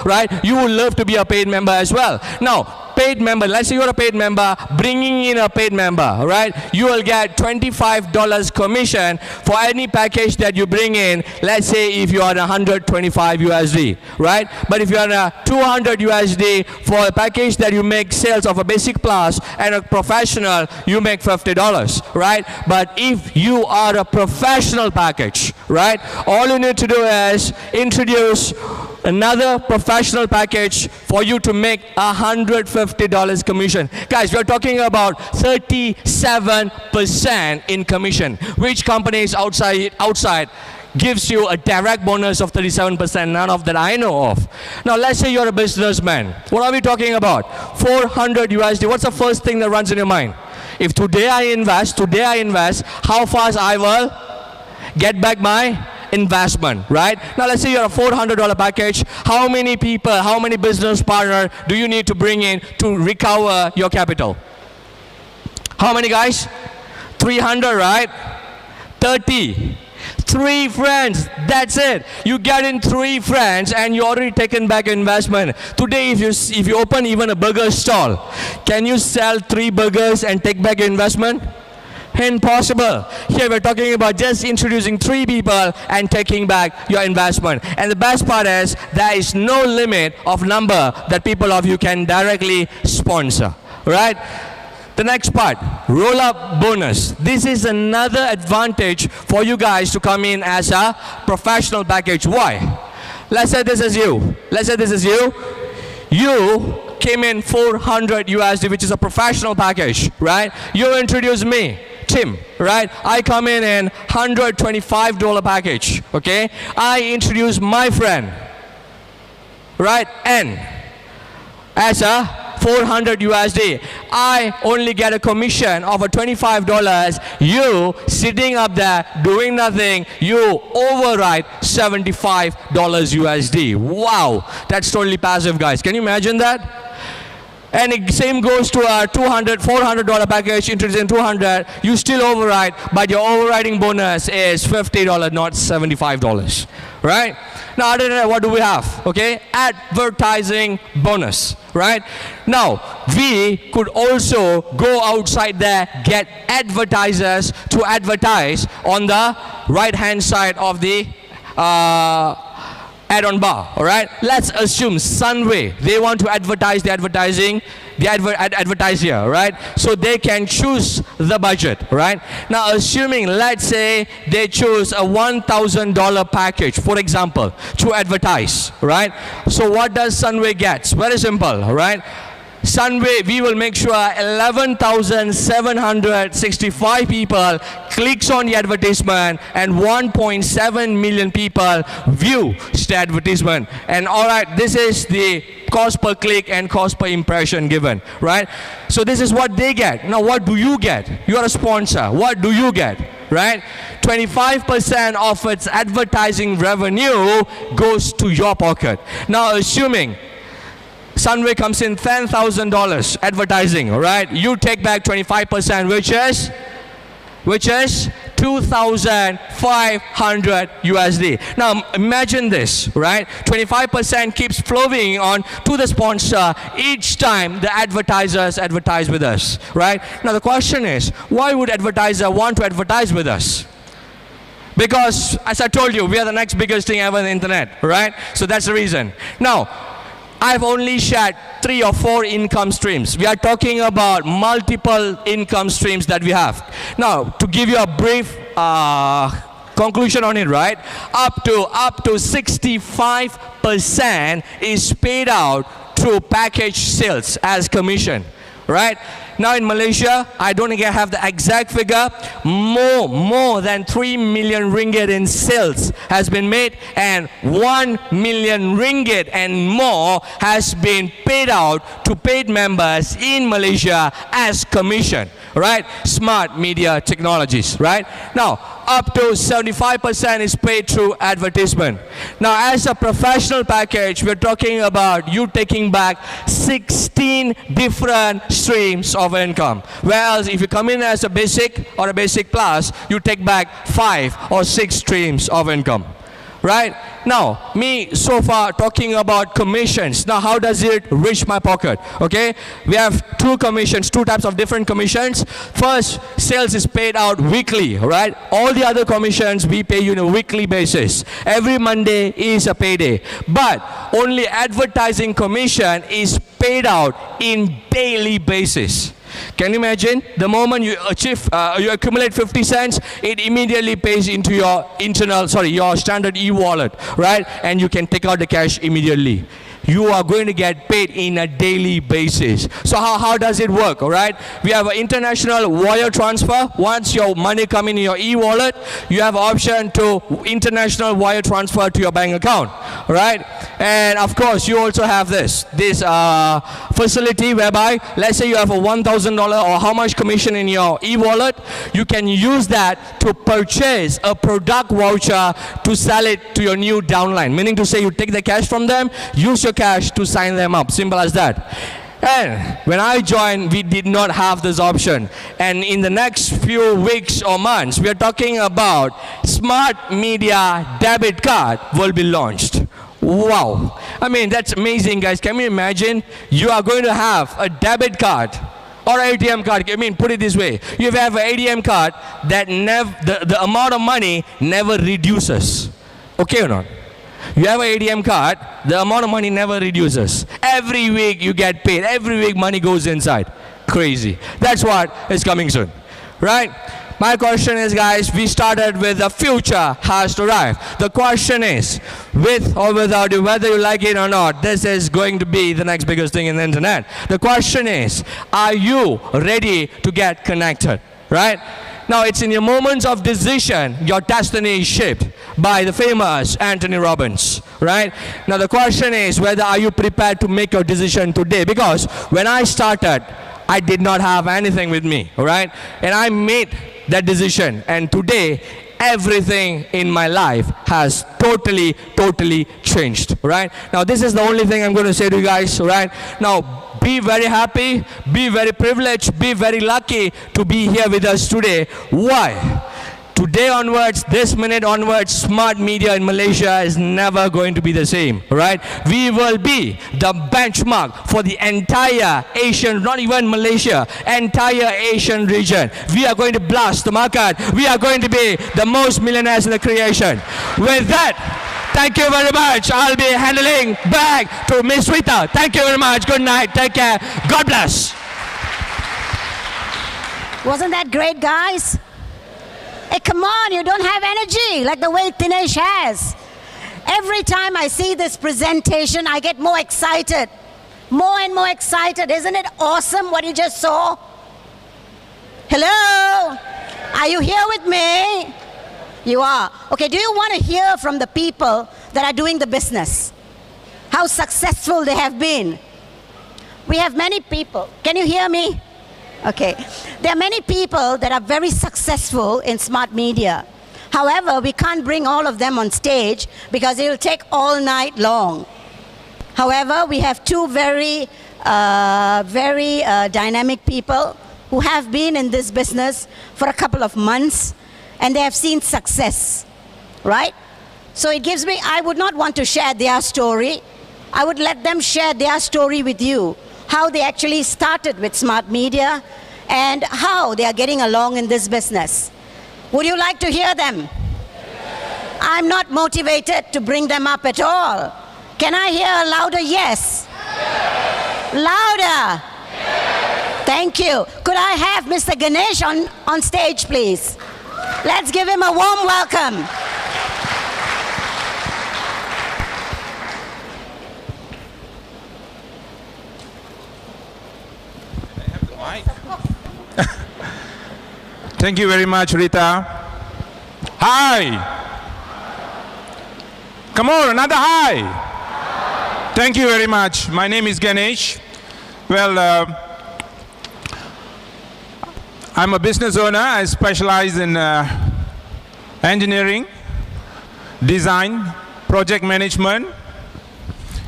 right? You would love to be a paid member as well. Now, paid member, let's say you're a paid member, bringing in a paid member, right? You will get $25 commission for any package that you bring in. Let's say if you are 125 USD, right? But if you are 200 USD for a package that you make sales of a basic plus and a professional, you make $50, right? But if you are a professional package, right? All you need to do is introduce another professional package for you to make $150 commission. Guys, we're talking about 37% in commission. Which companies outside gives you a direct bonus of 37%? None of that I know of. Now let's say you're a businessman. What are we talking about? 400 USD. What's the first thing that runs in your mind? If today I invest, how fast I will get back my investment, right? Now let's say you're a $400 package. How many people, how many business partners do you need to bring in to recover your capital? How many, guys? 300, right? 30. 3 friends, that's it. You get in 3 friends and you already taken back your investment. Today if you open even a burger stall, can you sell 3 burgers and take back your investment? Impossible. Here we're talking about just introducing 3 people and taking back your investment. And the best part is there is no limit of number that people of you can directly sponsor, right? The next part, roll-up bonus. This is another advantage for you guys to come in as a professional package. Why? Let's say this is you. You came in 400 USD, which is a professional package, right? You introduce me, Tim, right? I come in $125 package, okay? I introduce my friend, right? N, as a 400 USD. I only get a commission of a $25. You sitting up there doing nothing, you override $75 USD. Wow, that's totally passive, guys. Can you imagine that? And the same goes to a $200, $400 package, introducing $200, you still override, but your overriding bonus is $50, not $75, right? Now, other than that, what do we have? Okay, advertising bonus, right? Now, we could also go outside there, get advertisers to advertise on the right-hand side of the add-on bar, all right? Let's assume Sunway, they want to advertise the advertising, advertise here, right? So they can choose the budget, right? Now, assuming, let's say, they choose a $1,000 package, for example, to advertise, right? So what does Sunway get? Very simple, right? Sunway, we will make sure 11,765 people clicks on the advertisement and 1.7 million people view the advertisement. And all right, this is the cost per click and cost per impression given, right? So this is what they get. Now, what do you get? You are a sponsor. What do you get? Right? 25% of its advertising revenue goes to your pocket. Now, assuming Sunway comes in $10,000 advertising, right? You take back 25%, which is 2,500 USD. Now imagine this, right? 25% keeps flowing on to the sponsor each time the advertisers advertise with us, right? Now the question is, why would advertiser want to advertise with us? Because, as I told you, we are the next biggest thing ever on the internet, right? So that's the reason. Now, I've only shared 3 or 4 income streams. We are talking about multiple income streams that we have. Now, to give you a brief conclusion on it, right? Up to 65% is paid out through package sales as commission, right? Now in Malaysia, I don't have the exact figure, more than 3 million ringgit in sales has been made, and 1 million ringgit and more has been paid out to paid members in Malaysia as commission, right? Smart media technologies, right? Now, up to 75% is paid through advertisement. Now, as a professional package, we're talking about you taking back 16 different streams of income. Whereas if you come in as a basic or a basic plus, you take back 5 or 6 streams of income. Right? Now, me so far talking about commissions. Now, how does it reach my pocket? Okay? We have 2 commissions, 2 types of different commissions. First, sales is paid out weekly, right? All the other commissions we pay you on a weekly basis. Every Monday is a payday. But only advertising commission is paid out in daily basis. Can you imagine? The moment you you accumulate 50 cents, it immediately pays into your your standard e-wallet, right? And you can take out the cash immediately. You are going to get paid in a daily basis. So how does it work, all right? We have an international wire transfer. Once your money come in your e-wallet, you have option to international wire transfer to your bank account, right? And of course, you also have this facility whereby, let's say you have a $1,000 or how much commission in your e-wallet, you can use that to purchase a product voucher to sell it to your new downline. Meaning to say you take the cash from them, use your cash to sign them up. Simple as that. And when I joined, we did not have this option. And in the next few weeks or months, we are talking about Smart Media Debit Card will be launched. Wow. I mean, that's amazing, guys. Can you imagine? You are going to have a debit card or ATM card. I mean, put it this way. You have an ATM card that the amount of money never reduces. Okay or not? You have an ATM card, the amount of money never reduces. Every week you get paid. Every week money goes inside. Crazy. That's what is coming soon. Right? My question is, guys, we started with the future has to arrive. The question is, with or without you, whether you like it or not, this is going to be the next biggest thing in the internet. The question is, are you ready to get connected? Right? Now, it's in your moments of decision, your destiny is shaped by the famous Anthony Robbins, right? Now, the question is, whether are you prepared to make your decision today? Because when I started, I did not have anything with me, all right? And I made that decision. And today, everything in my life has totally changed, right? Now, this is the only thing I'm going to say to you guys, right? Now, be very happy, be very privileged, be very lucky to be here with us today. Why? Today onwards, this minute onwards, smart media in Malaysia is never going to be the same, right? We will be the benchmark for the entire Asian, not even Malaysia, entire Asian region. We are going to blast the market. We are going to be the most millionaires in the creation. With that, thank you very much. I'll be handling back to Miss Rita. Thank you very much. Good night. Take care. God bless. Wasn't that great, guys? Hey, come on, you don't have energy like the way Dinesh has. Every time I see this presentation, I get more excited. More and more excited. Isn't it awesome what you just saw? Hello? Are you here with me? You are. Okay, do you want to hear from the people that are doing the business? How successful they have been? We have many people. Can you hear me? Okay. There are many people that are very successful in smart media. However, we can't bring all of them on stage because it will take all night long. However, we have two very dynamic people who have been in this business for a couple of months and they have seen success, right? So it gives me, I would not want to share their story. I would let them share their story with you, how they actually started with smart media and how they are getting along in this business. Would you like to hear them? I'm not motivated to bring them up at all. Can I hear a louder yes? Louder. Thank you. Could I have Mr. Ganesh on stage, please? Let's give him a warm welcome. Thank you very much, Rita. Hi. Come on, another hi. Thank you very much. My name is Ganesh. Well, I'm a business owner. I specialize in engineering, design, project management,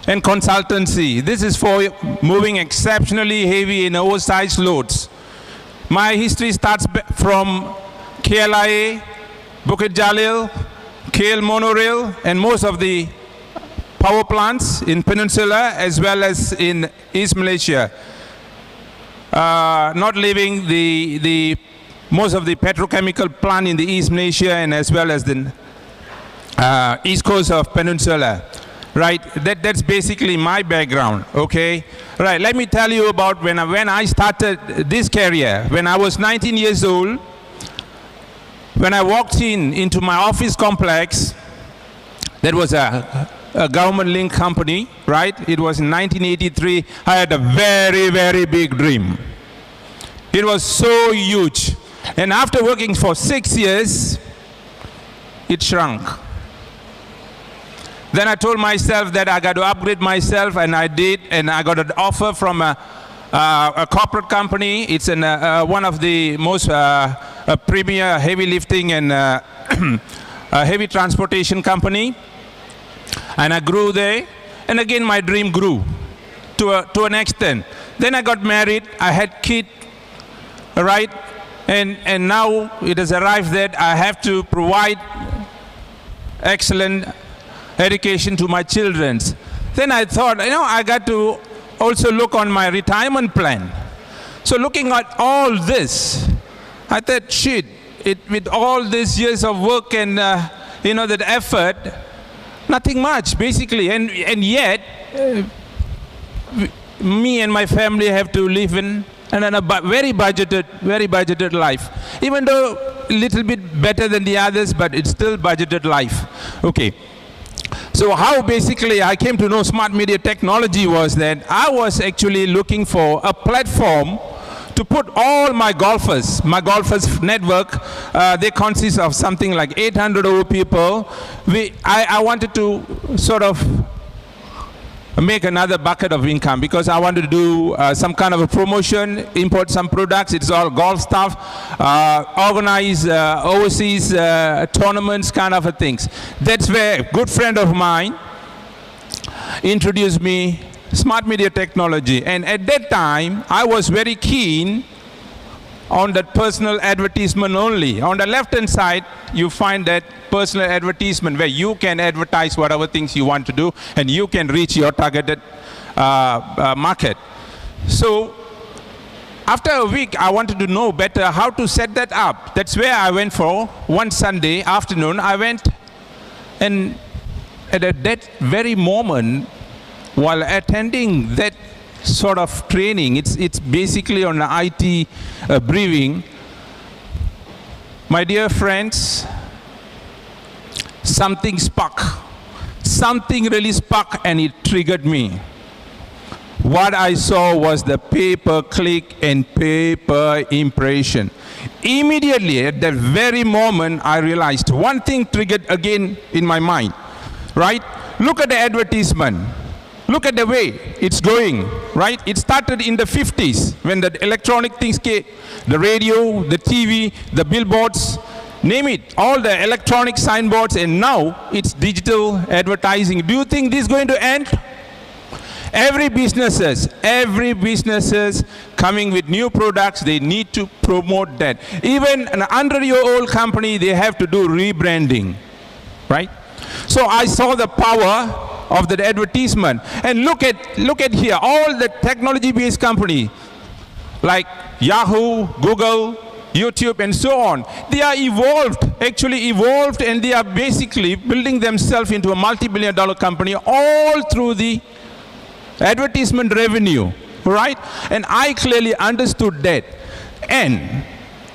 and consultancy. This is for moving exceptionally heavy and oversized loads. My history starts from KLIA, Bukit Jalil, KL Monorail, and most of the power plants in Peninsula as well as in East Malaysia. Not leaving the most of the petrochemical plant in the East Malaysia and as well as the east coast of Peninsula. Right, that's basically my background, okay? Right, let me tell you about when I started this career. When I was 19 years old, when I walked into my office complex, that was a government-linked company, right? It was in 1983. I had a very, very big dream. It was so huge. And after working for 6 years, it shrunk. Then I told myself that I got to upgrade myself, and I did, and I got an offer from a corporate company. It's one of the most premier heavy lifting and heavy transportation company. And I grew there, and again my dream grew to an extent. Then I got married, I had kids, right? And now it has arrived that I have to provide excellent education to my children. Then I thought, I got to also look on my retirement plan. So looking at all this, I thought, shit, with all these years of work and that effort, nothing much basically, and yet me and my family have to live in a very budgeted life. Even though a little bit better than the others, but it's still budgeted life. Okay. So how basically I came to know smart media technology was that I was actually looking for a platform to put all my golfers network, they consist of something like 800 over people. I wanted to sort of make another bucket of income because I wanted to do some kind of a promotion, import some products. It's all golf stuff, organize overseas tournaments, kind of things. That's where a good friend of mine introduced me smart media technology. And at that time, I was very keen on that personal advertisement only. On the left-hand side, you find that personal advertisement where you can advertise whatever things you want to do and you can reach your targeted market. So after a week, I wanted to know better how to set that up. That's where I went for one Sunday afternoon. I went, and at that very moment, while attending that sort of training, it's basically on the IT briefing, my dear friends, something sparked. Something really sparked and it triggered me. What I saw was the pay-per-click and pay-per-impression. Immediately, at that very moment, I realized one thing triggered again in my mind, right? Look at the advertisement. Look at the way it's going, right? It started in the 50s when the electronic things came, the radio, the TV, the billboards, name it, all the electronic signboards, and now it's digital advertising. Do you think this is going to end? Every businesses coming with new products, they need to promote that. Even an 100-year-old company, they have to do rebranding, right? So I saw the power of that advertisement. And look at here, all the technology-based company like Yahoo, Google, YouTube, and so on, they are actually evolved, and they are basically building themselves into a multi-billion-dollar company all through the advertisement revenue, right? And I clearly understood that. And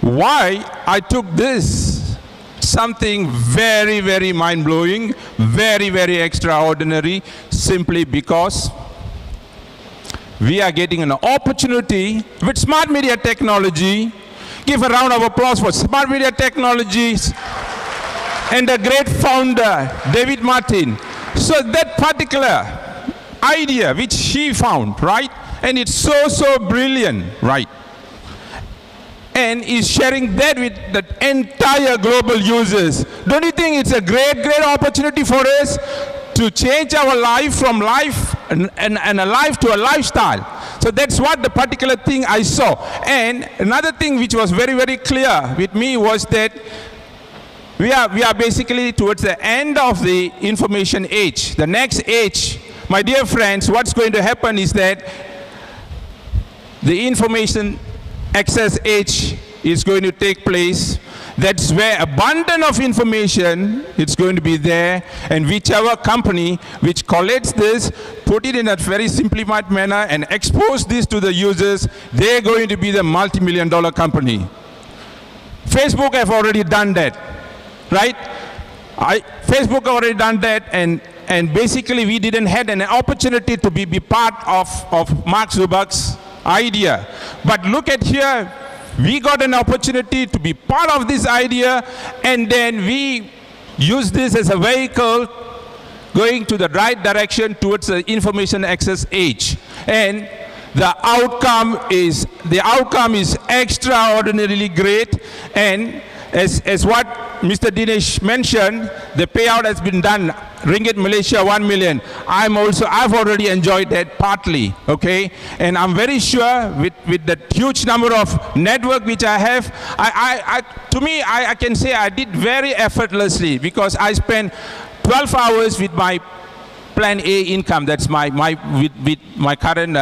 why I took this, something very, very mind-blowing, very, very extraordinary, simply because we are getting an opportunity with smart media technology. Give a round of applause for smart media technologies and the great founder, David Martin. So that particular idea which he found, right? And it's so brilliant, right? And is sharing that with the entire global users. Don't you think it's a great opportunity for us to change our life from life and a life to a lifestyle? So that's what the particular thing I saw. And another thing which was very, very clear with me was that we are basically towards the end of the information age. The next age, my dear friends, what's going to happen is that the information access age is going to take place. That's where abundance of information is going to be there, and whichever company which collects this, put it in a very simplified manner and expose this to the users, they're going to be the multi-million-dollar company. Facebook have already done that, right? Facebook already done that, and basically we didn't have an opportunity to be part of Mark Zuckerberg's idea. But look at here, we got an opportunity to be part of this idea, and then we use this as a vehicle going to the right direction towards the information access age. And the outcome is extraordinarily great. And as what Mr. Dinesh mentioned, the payout has been done, Ringgit Malaysia 1 million. I've already enjoyed that partly, okay? And I'm very sure with the huge number of network which I have, I can say I did very effortlessly, because I spent 12 hours with my Plan A income. That's with my current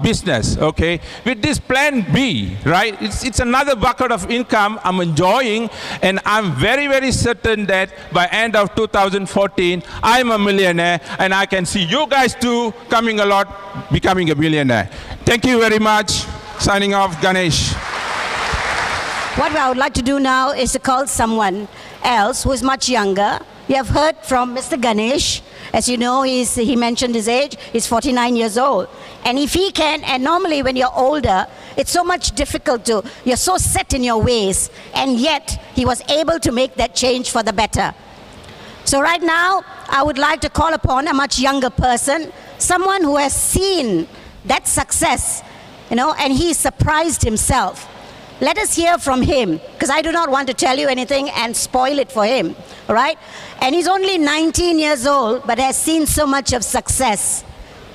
business, okay? With this Plan B, right, it's another bucket of income I'm enjoying, and I'm very, very certain that by end of 2014, I'm a millionaire, and I can see you guys too coming a lot, becoming a millionaire. Thank you very much. Signing off, Ganesh. What I would like to do now is to call someone else who is much younger. You have heard from Mr. Ganesh. As you know, he mentioned his age. He's 49 years old. And if he can, and normally when you're older, it's so much difficult you're so set in your ways. And yet, he was able to make that change for the better. So right now, I would like to call upon a much younger person, someone who has seen that success, and he surprised himself. Let us hear from him, because I do not want to tell you anything and spoil it for him, all right? And he's only 19 years old, but has seen so much of success.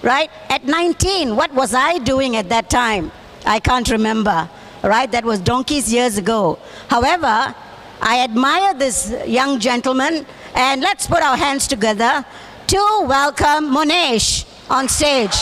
right? At 19, what was I doing at that time? I can't remember, right? That was donkeys years ago. However, I admire this young gentleman, and let's put our hands together to welcome Monesh on stage.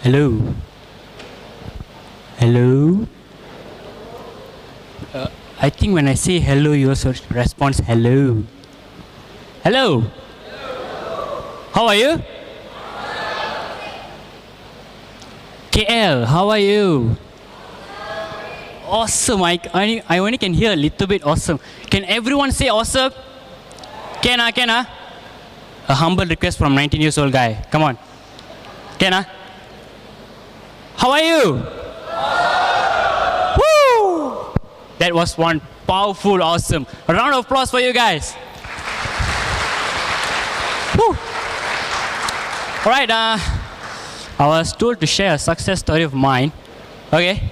Hello. Hello. I think when I say hello, you also respond hello. Hello. How are you? KL, how are you? Awesome. I only can hear a little bit awesome. Can everyone say awesome? Can I? A humble request from 19 years old guy. Come on. Can I? How are you? Woo! That was one powerful, awesome. A round of applause for you guys. Woo! All right, I was told to share a success story of mine. Okay.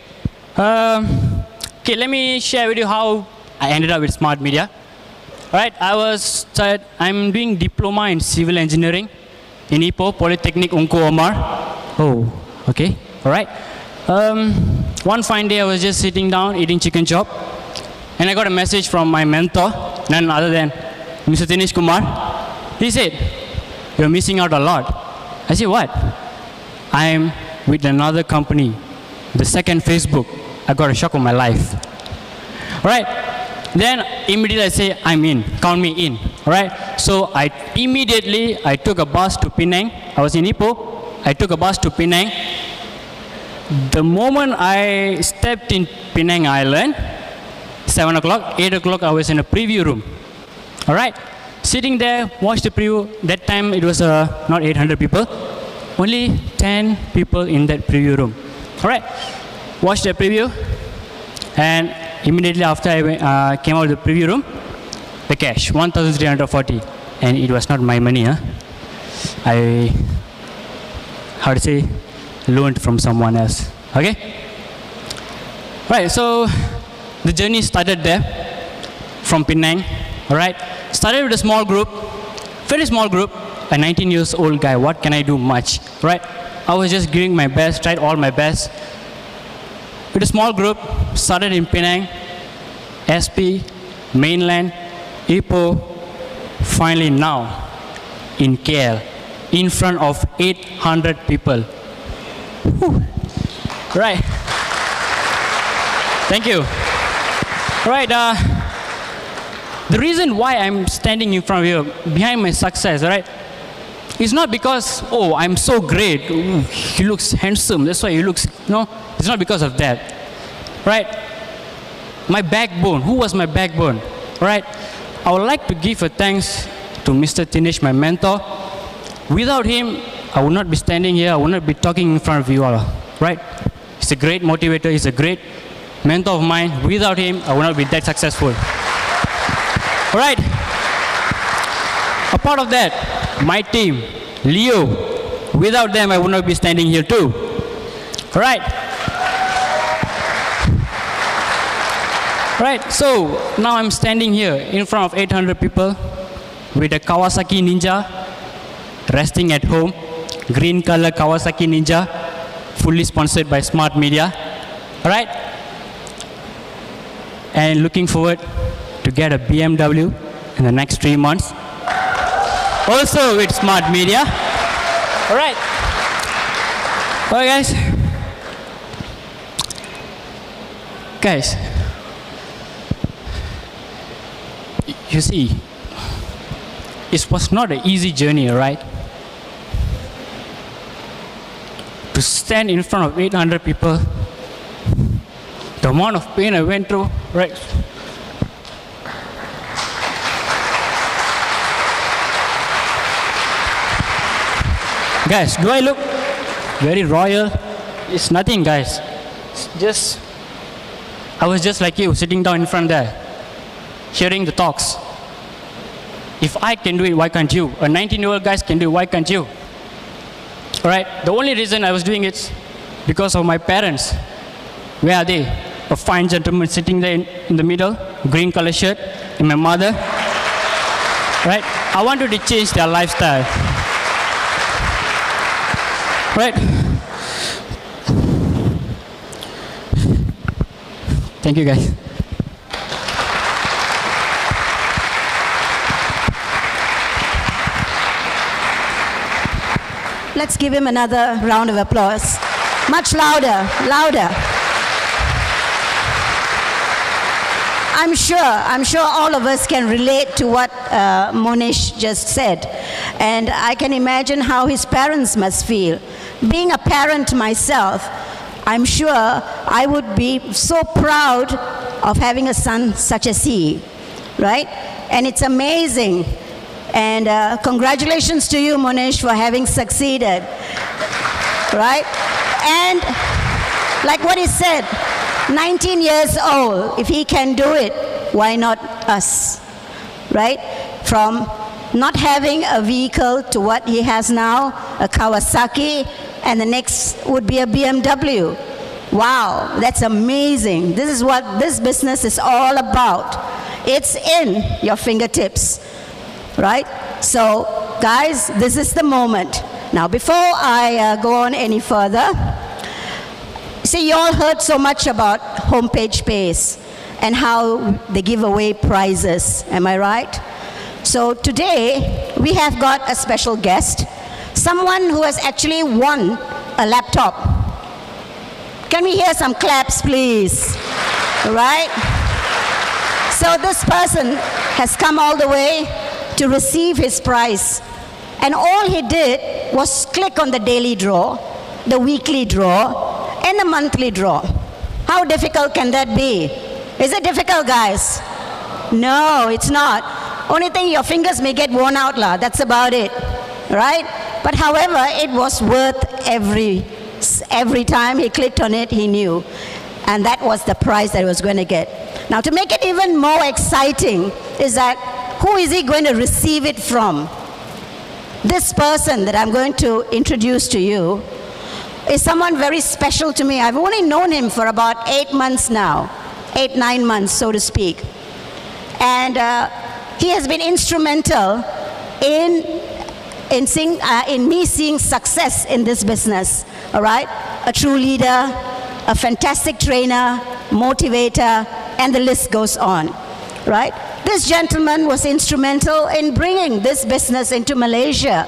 Okay, let me share with you how I ended up with Smart Media. All right, I'm doing diploma in civil engineering in Ipoh Polytechnic Ungku Omar. Oh, okay. All right. One fine day, I was just sitting down eating chicken chop, and I got a message from my mentor, none other than Mr. Dinesh Kumar. He said, "You're missing out a lot." I said, "What?" "I'm with another company, the second Facebook." I got a shock of my life. All right. Then immediately I say, "I'm in. Count me in." All right. So I took a bus to Penang. I was in Ipoh. I took a bus to Penang. The moment I stepped in Penang Island, 7 o'clock, 8 o'clock, I was in a preview room. All right, sitting there, watched the preview. That time it was not 800 people, only 10 people in that preview room. All right, watched the preview, and immediately after I came out of the preview room, the cash, 1,340, and it was not my money. Loaned from someone else. Okay? Right, so the journey started there from Penang. All right? Started with a small group, very small group, a 19 years old guy. What can I do much? Right? I was just giving my best, tried all my best. With a small group, started in Penang, SP, mainland, Ipoh, finally now in KL, in front of 800 people. Whew. Right. Thank you. Right. The reason why I'm standing in front of you, behind my success, right, is not because, oh, I'm so great. Ooh, he looks handsome. That's why he looks. No, it's not because of that. Right. My backbone. Who was my backbone? Right. I would like to give a thanks to Mr. Dinesh, my mentor. Without him, I would not be standing here. I would not be talking in front of you all. Right? He's a great motivator. He's a great mentor of mine. Without him, I would not be that successful. All right? A part of that, my team, Leo. Without them, I would not be standing here too. All right? Right, so now I'm standing here in front of 800 people with a Kawasaki Ninja, resting at home. Green color Kawasaki Ninja, fully sponsored by Smart Media. All right? And looking forward to get a BMW in the next 3 months. Also with Smart Media. All right. All right, guys. Guys, you see, it was not an easy journey, right? To stand in front of 800 people, the amount of pain I went through, right? Guys, do I look very royal? It's nothing, guys. It's just, I was just like you, sitting down in front there, hearing the talks. If I can do it, why can't you? A 19-year-old guy can do it, why can't you? All right, the only reason I was doing it because of my parents. Where are they? A fine gentleman sitting there in the middle, green color shirt, and my mother. Right? I wanted to change their lifestyle. Right? Thank you, guys. Let's give him another round of applause. Much louder, louder. I'm sure all of us can relate to what Monish just said. And I can imagine how his parents must feel. Being a parent myself, I'm sure I would be so proud of having a son such as he, right? And it's amazing. And congratulations to you, Monish, for having succeeded, right? And like what he said, 19 years old, if he can do it, why not us, right? From not having a vehicle to what he has now, a Kawasaki, and the next would be a BMW. Wow, that's amazing. This is what this business is all about. It's in your fingertips, right? So, guys, this is the moment. Now, before I go on any further, see, you all heard so much about homepage pays and how they give away prizes. Am I right? So today, we have got a special guest, someone who has actually won a laptop. Can we hear some claps, please? Right? So this person has come all the way to receive his prize. And all he did was click on the daily draw, the weekly draw, and the monthly draw. How difficult can that be? Is it difficult, guys? No, it's not. Only thing, your fingers may get worn out, lah. That's about it, right? But however, it was worth every time he clicked on it, he knew. And that was the prize that he was going to get. Now, to make it even more exciting is that who is he going to receive it from? This person that I'm going to introduce to you is someone very special to me. I've only known him for about 8 months now, 8-9 months, so to speak. And he has been instrumental in me seeing success in this business, all right? A true leader, a fantastic trainer, motivator, and the list goes on, right? This gentleman was instrumental in bringing this business into Malaysia.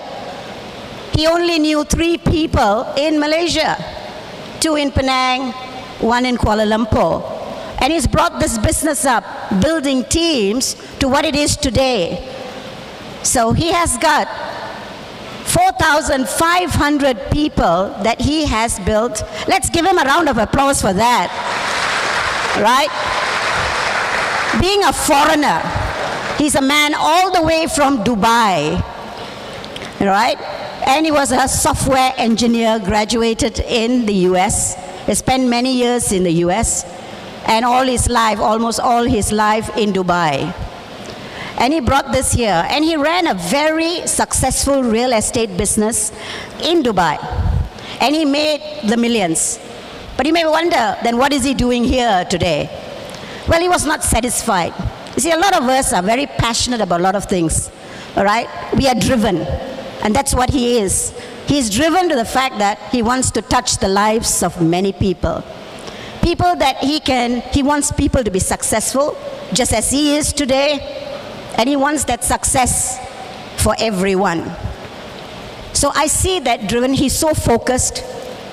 He only knew 3 people in Malaysia, 2 in Penang, 1 in Kuala Lumpur. And he's brought this business up, building teams to what it is today. So he has got 4,500 people that he has built. Let's give him a round of applause for that, right? Being a foreigner, he's a man all the way from Dubai, right? And he was a software engineer, graduated in the US. He spent many years in the US and all his life, almost all his life in Dubai. And he brought this here, and he ran a very successful real estate business in Dubai. And he made the millions. But you may wonder, then what is he doing here today? Well, he was not satisfied. You see, a lot of us are very passionate about a lot of things, all right? We are driven, and that's what he is. He's driven to the fact that he wants to touch the lives of many people. People that he wants people to be successful, just as he is today, and he wants that success for everyone. So I see that driven, he's so focused,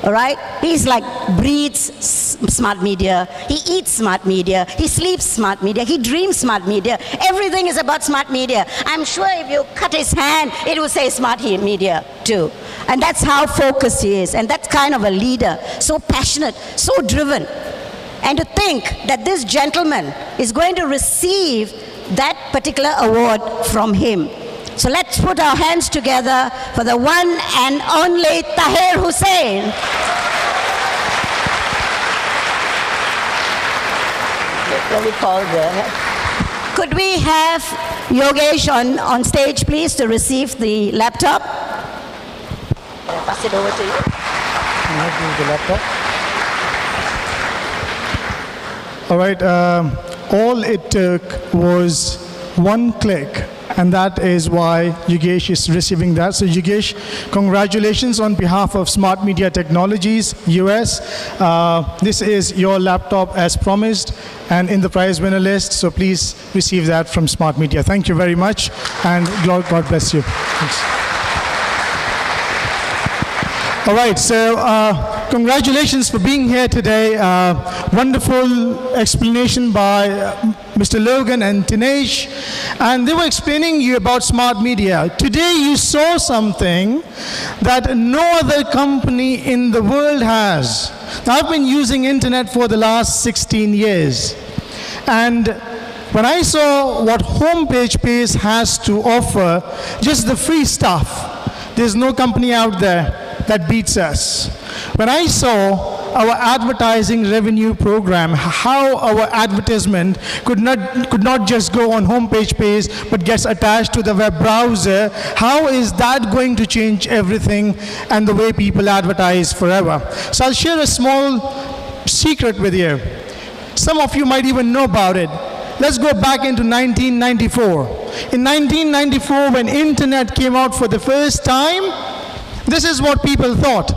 all right? He's like breathes smart media, he eats smart media, he sleeps smart media, he dreams smart media. Everything is about smart media. I'm sure if you cut his hand, it will say smart media too. And that's how focused he is, and that's kind of a leader, so passionate, so driven. And to think that this gentleman is going to receive that particular award from him. So let's put our hands together for the one and only Tahir Hussain. What we call the... Could we have Yogesh on stage, please, to receive the laptop. I'll pass it over to you. The laptop. All right. All it took was one click, and that is why Yogesh is receiving that. So Yogesh, congratulations on behalf of Smart Media Technologies US. This is your laptop as promised and in the prize winner list. So please receive that from Smart Media. Thank you very much, and God bless you. Thanks. All right, so congratulations for being here today. Wonderful explanation by Mr. Logan and Dinesh. And they were explaining you about smart media. Today you saw something that no other company in the world has. Now, I've been using internet for the last 16 years. And when I saw what Homepage Pays has to offer, just the free stuff, there's no company out there that beats us. When I saw our advertising revenue program, how our advertisement could not just go on Homepage Pays but gets attached to the web browser, how is that going to change everything and the way people advertise forever? So I'll share a small secret with you. Some of you might even know about it. Let's go back into 1994. In 1994, when internet came out for the first time, this is what people thought.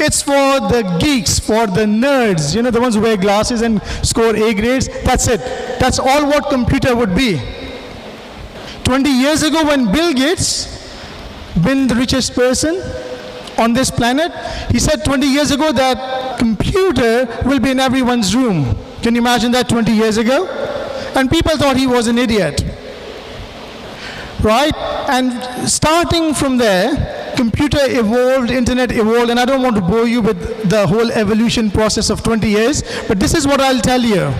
It's for the geeks, for the nerds, you know, the ones who wear glasses and score A grades. That's it. That's all what computer would be. 20 years ago, when Bill Gates, been the richest person on this planet, he said 20 years ago that computer will be in everyone's room. Can you imagine that 20 years ago? And people thought he was an idiot. Right? And starting from there, computer evolved, internet evolved, and I don't want to bore you with the whole evolution process of 20 years, but this is what I'll tell you.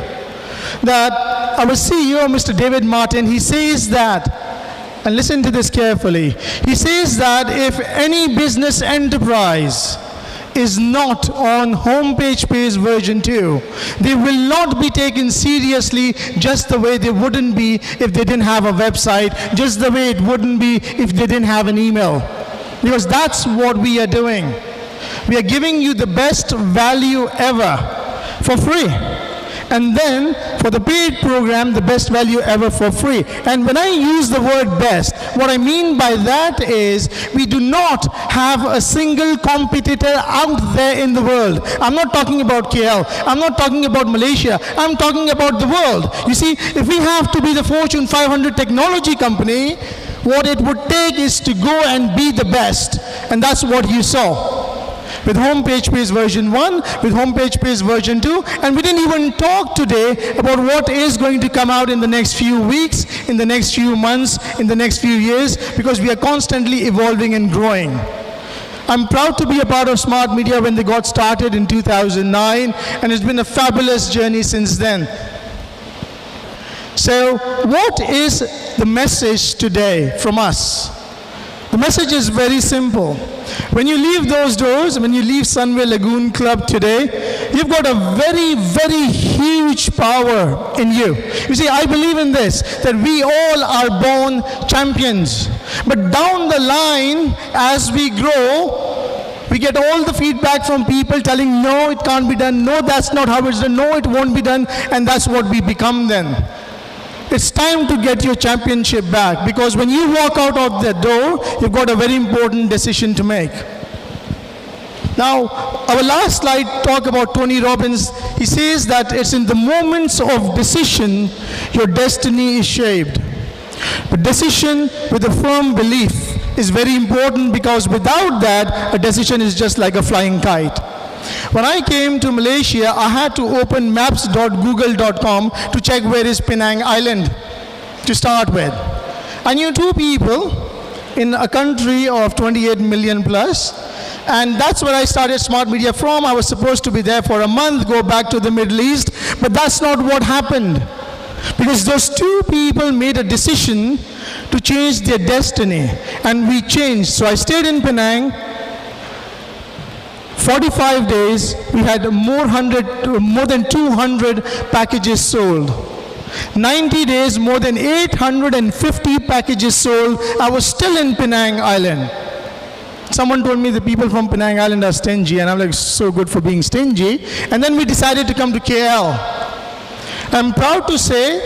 That our CEO, Mr. David Martin, he says that, and listen to this carefully, he says that if any business enterprise is not on Homepage Pays version 2, they will not be taken seriously just the way they wouldn't be if they didn't have a website, just the way it wouldn't be if they didn't have an email. Because that's what we are doing. We are giving you the best value ever for free. And then for the paid program, the best value ever for free. And when I use the word best, what I mean by that is we do not have a single competitor out there in the world. I'm not talking about KL. I'm not talking about Malaysia. I'm talking about the world. You see, if we have to be the Fortune 500 technology company, what it would take is to go and be the best. And that's what you saw. With Homepage Pays version 1, with Homepage Pays version 2, and we didn't even talk today about what is going to come out in the next few weeks, in the next few months, in the next few years, because we are constantly evolving and growing. I'm proud to be a part of Smart Media when they got started in 2009, and it's been a fabulous journey since then. So, what is the message today from us? The message is very simple. When you leave those doors, when you leave Sunway Lagoon Club today, you've got a very, very huge power in you. You see, I believe in this, that we all are born champions. But down the line, as we grow, we get all the feedback from people telling, no, it can't be done, no, that's not how it's done, no, it won't be done, and that's what we become then. It's time to get your championship back, because when you walk out of the door, you've got a very important decision to make. Now, our last slide talk about Tony Robbins. He says that it's in the moments of decision your destiny is shaped. But decision with a firm belief is very important, because without that, a decision is just like a flying kite. When I came to Malaysia, I had to open maps.google.com to check where is Penang Island to start with. I knew two people in a country of 28 million plus, and that's where I started Smart Media from. I was supposed to be there for a month, go back to the Middle East, but that's not what happened. Because those two people made a decision to change their destiny, and we changed. So I stayed in Penang. 45 days, we had more than 200 packages sold. 90 days, more than 850 packages sold. I was still in Penang Island. Someone told me the people from Penang Island are stingy, and I'm like, so good for being stingy. And then we decided to come to KL. I'm proud to say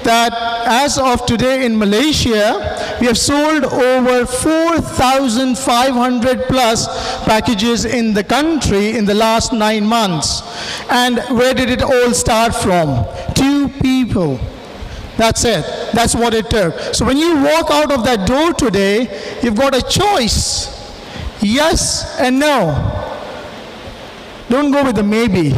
that as of today in Malaysia, we have sold over 4,500 plus packages in the country in the last 9 months. And where did it all start from? 2 people. That's it. That's what it took. So when you walk out of that door today, you've got a choice. Yes and no. Don't go with the maybe.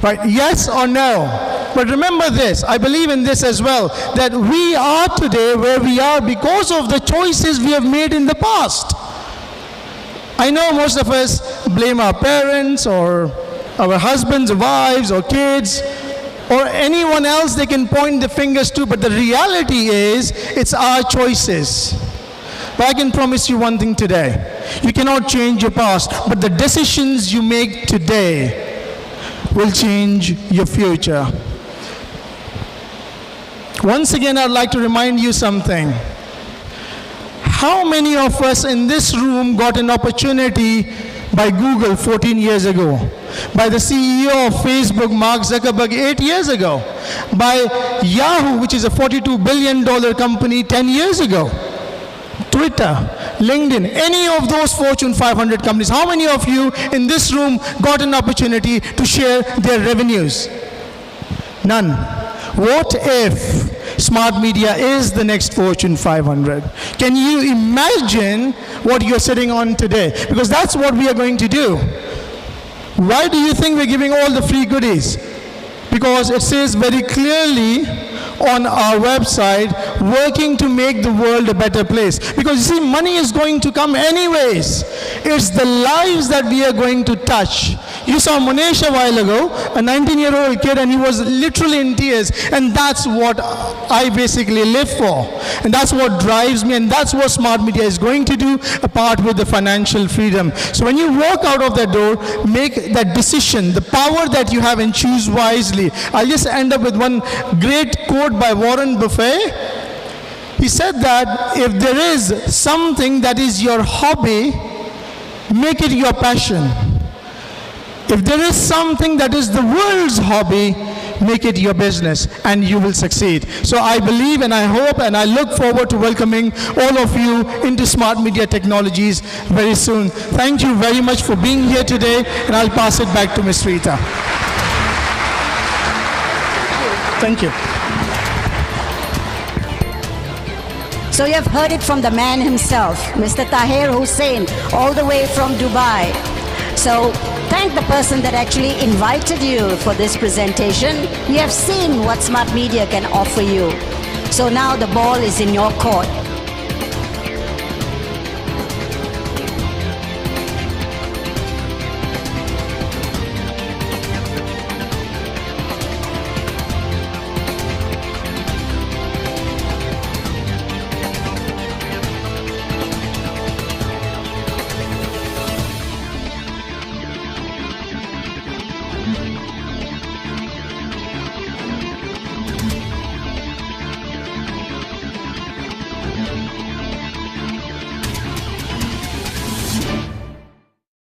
Right? Yes or no. But remember this, I believe in this as well, that we are today where we are because of the choices we have made in the past. I know most of us blame our parents or our husbands, wives, or kids, or anyone else they can point the fingers to, but the reality is, it's our choices. But I can promise you one thing today. You cannot change your past, but the decisions you make today will change your future. Once again, I'd like to remind you something. How many of us in this room got an opportunity by Google 14 years ago? By the CEO of Facebook, Mark Zuckerberg, 8 years ago? By Yahoo, which is a $42 billion company, 10 years ago? Twitter, LinkedIn, any of those Fortune 500 companies, how many of you in this room got an opportunity to share their revenues? None. What if Smart Media is the next Fortune 500? Can you imagine what you're sitting on today? Because that's what we are going to do. Why do you think we're giving all the free goodies? Because it says very clearly on our website, working to make the world a better place. Because you see, money is going to come anyways. It's the lives that we are going to touch. You saw Monesh a while ago, a 19-year-old kid, and he was literally in tears. And that's what I basically live for. And that's what drives me, and that's what Smart Media is going to do, apart with the financial freedom. So when you walk out of that door, make that decision, the power that you have, and choose wisely. I'll just end up with one great quote by Warren Buffett. He said that if there is something that is your hobby, make it your passion. If there is something that is the world's hobby, make it your business, and you will succeed. So I believe, and I hope, and I look forward to welcoming all of you into Smart Media Technologies very soon. Thank you very much for being here today, and I'll pass it back to Ms. Rita. Thank you. So you have heard it from the man himself, Mr. Tahir Hussain, all the way from Dubai. So thank the person that actually invited you for this presentation. You have seen what Smart Media can offer you. So now the ball is in your court.